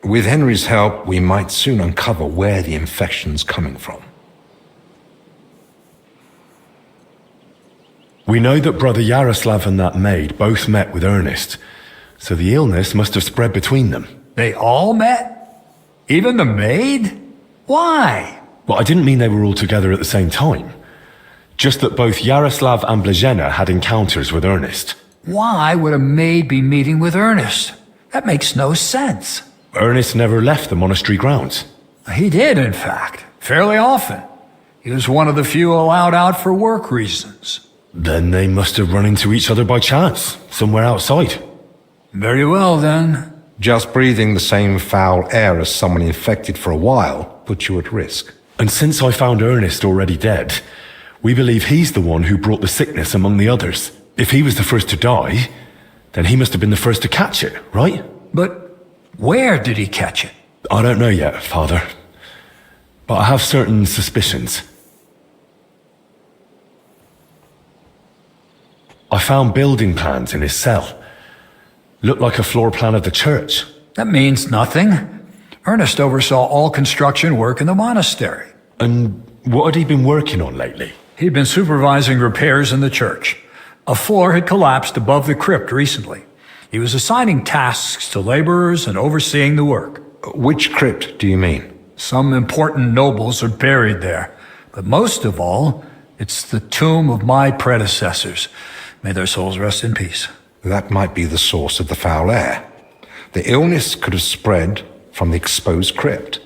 With Henry's help, we might soon uncover where the infection's coming from. We know that Brother Yaroslav and that maid both met with Ernest, so the illness must have spread between them. They all met? Even the maid? Why? Well, I didn't mean they were all together at the same time. Just that both Yaroslav and Blazhena had encounters with Ernest. Why would a maid be meeting with Ernest? That makes no sense. Ernest never left the monastery grounds. He did, in fact, fairly often. He was one of the few allowed out for work reasons. Then they must have run into each other by chance, somewhere outside. Very well, then. Just breathing the same foul air as someone infected for a while puts you at risk. And since I found Ernest already dead, we believe he's the one who brought the sickness among the others. If he was the first to die, then he must have been the first to catch it, right? But where did he catch it? I don't know yet, Father. But I have certain suspicions. I found building plans in his cell. Looked like a floor plan of the church. That means nothing. Ernest oversaw all construction work in the monastery. And what had he been working on lately? He'd been supervising repairs in the church. A floor had collapsed above the crypt recently. He was assigning tasks to laborers and overseeing the work. Which crypt do you mean? Some important nobles are buried there. But most of all, it's the tomb of my predecessors. May their souls rest in peace. That might be the source of the foul air. The illness could have spread from the exposed crypt.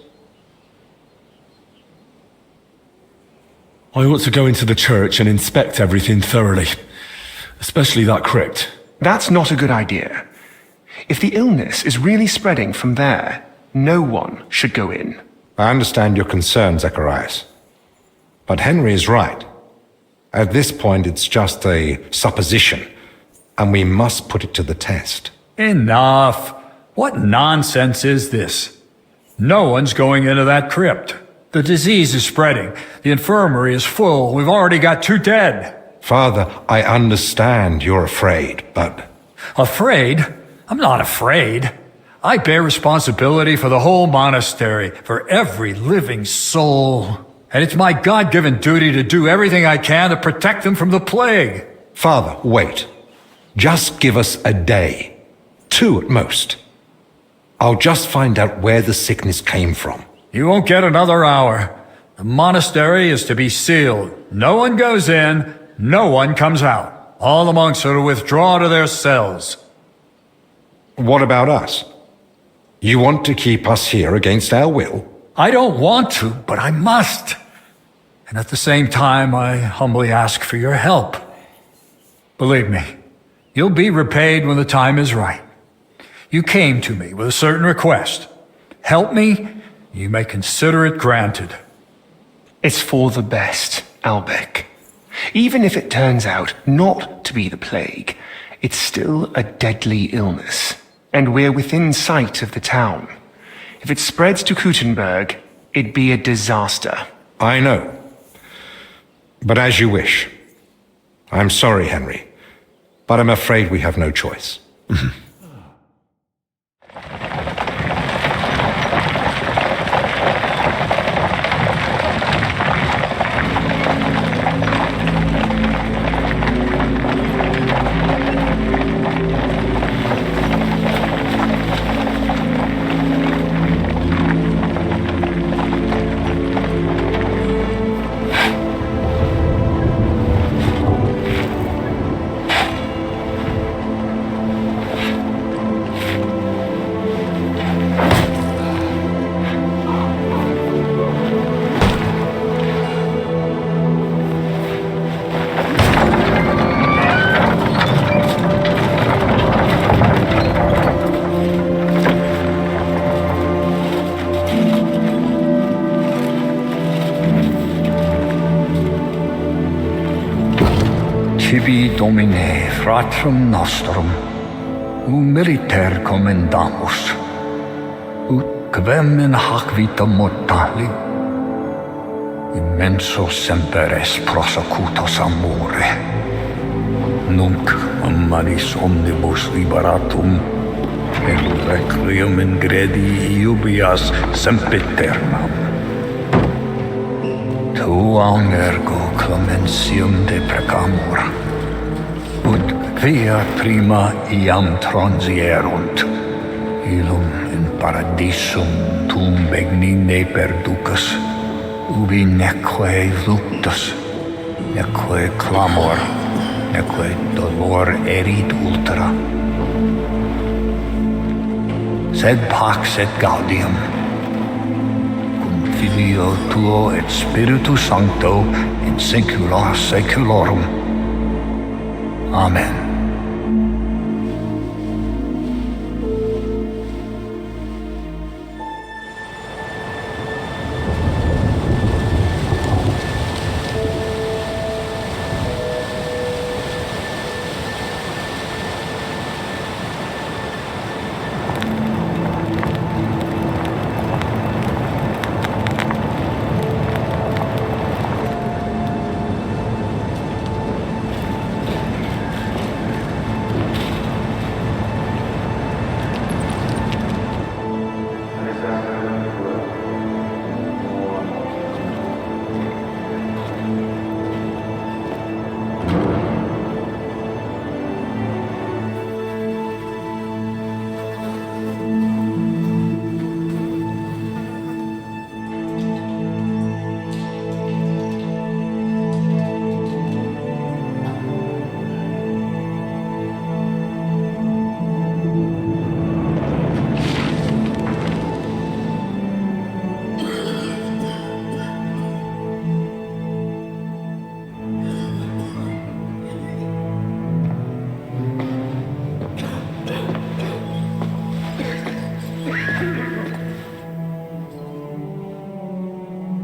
I ought to go into the church and inspect everything thoroughly. Especially that crypt. That's not a good idea. If the illness is really spreading from there, no one should go in. I understand your concerns, Zacharias. But Henry is right. At this point, it's just a supposition, and we must put it to the test. Enough. What nonsense is this? No one's going into that crypt. The disease is spreading. The infirmary is full. We've already got 2 dead. Father, I understand you're afraid, but... Afraid? I'm not afraid. I bear responsibility for the whole monastery, for every living soul. And it's my God-given duty to do everything I can to protect them from the plague. Father, wait. Just give us a day. 2 at most. I'll just find out where the sickness came from. You won't get another hour. The monastery is to be sealed. No one goes in, no one comes out. All the monks are to withdraw to their cells. What about us? You want to keep us here against our will? I don't want to, but I must. And at the same time, I humbly ask for your help. Believe me, you'll be repaid when the time is right. You came to me with a certain request. Help me, you may consider it granted. It's for the best, Albec. Even if it turns out not to be the plague, it's still a deadly illness. And we're within sight of the town. If it spreads to Kuttenberg, it'd be a disaster. I know. But as you wish. I'm sorry, Henry. But I'm afraid we have no choice. Tibi Domine fratrum nostrum, militer commendamus, ut quem in hac vita mortali, immenso semper es prosecutus amore, nunc manis omnibus liberatum, et requiem in gredi iubias sempiternam. Tuam ergo clementium de precamur, ut via prima iam transierunt, illum in paradisum tum begnine perducas, ubi neque luctus, neque clamor, neque dolor erit ultra. Sed pax et gaudium, Filio tuo et Spiritu Sancto in saecula saeculorum. Amen.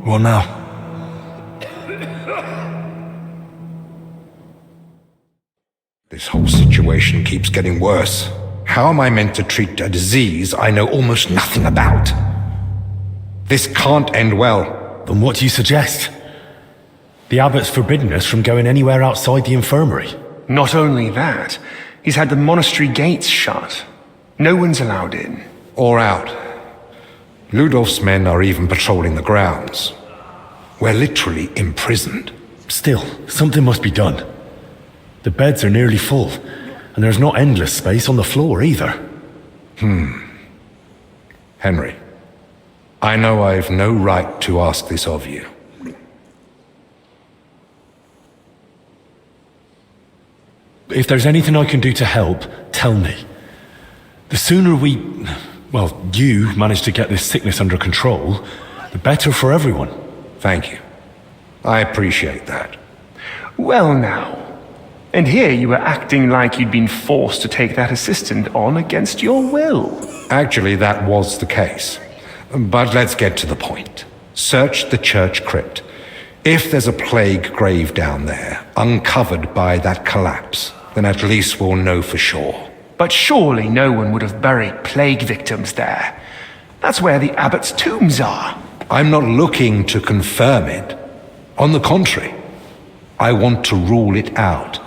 What now? This whole situation keeps getting worse. How am I meant to treat a disease I know almost nothing about? This can't end well. Then what do you suggest? The abbot's forbidden us from going anywhere outside the infirmary. Not only that, he's had the monastery gates shut. No one's allowed in. Or out. Ludolf's men are even patrolling the grounds. We're literally imprisoned. Still, something must be done. The beds are nearly full, and there's not endless space on the floor either. Henry, I know I've no right to ask this of you. If there's anything I can do to help, tell me. The sooner you manage to get this sickness under control, the better for everyone. Thank you. I appreciate that. Well now. And here you were acting like you'd been forced to take that assistant on against your will. Actually, that was the case. But let's get to the point. Search the church crypt. If there's a plague grave down there, uncovered by that collapse, then at least we'll know for sure. But surely no one would have buried plague victims there. That's where the abbot's tombs are. I'm not looking to confirm it. On the contrary, I want to rule it out.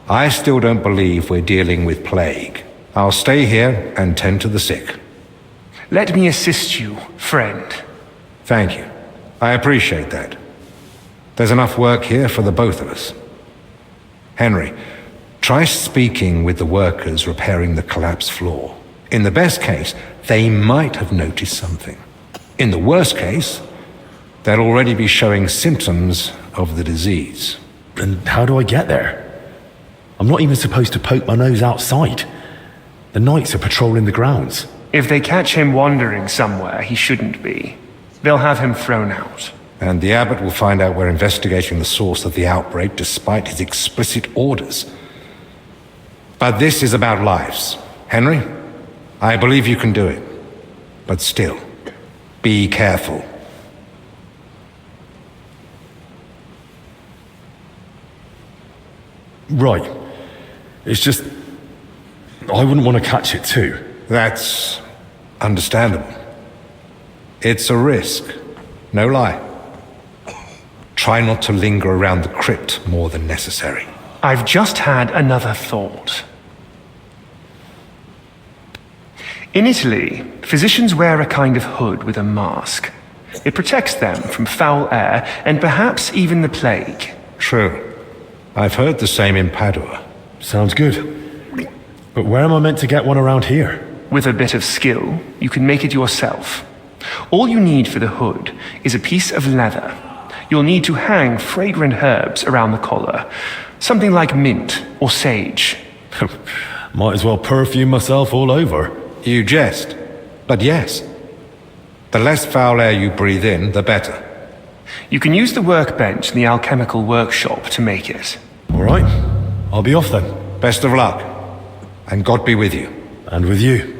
I still don't believe we're dealing with plague. I'll stay here and tend to the sick. Let me assist you, friend. Thank you. I appreciate that. There's enough work here for the both of us. Henry, try speaking with the workers repairing the collapsed floor. In the best case, they might have noticed something. In the worst case, they'll already be showing symptoms of the disease. And how do I get there? I'm not even supposed to poke my nose outside. The knights are patrolling the grounds. If they catch him wandering somewhere he shouldn't be, they'll have him thrown out. And the abbot will find out we're investigating the source of the outbreak despite his explicit orders. But this is about lives. Henry, I believe you can do it. But still, be careful. Right. It's just, I wouldn't want to catch it too. That's understandable. It's a risk, no lie. Try not to linger around the crypt more than necessary. I've just had another thought. In Italy, physicians wear a kind of hood with a mask. It protects them from foul air and perhaps even the plague. True. I've heard the same in Padua. Sounds good. But where am I meant to get one around here? With a bit of skill, you can make it yourself. All you need for the hood is a piece of leather. You'll need to hang fragrant herbs around the collar. Something like mint or sage. Might as well perfume myself all over. You jest. But yes. The less foul air you breathe in, the better. You can use the workbench in the alchemical workshop to make it. All right. I'll be off then. Best of luck. And God be with you. And with you.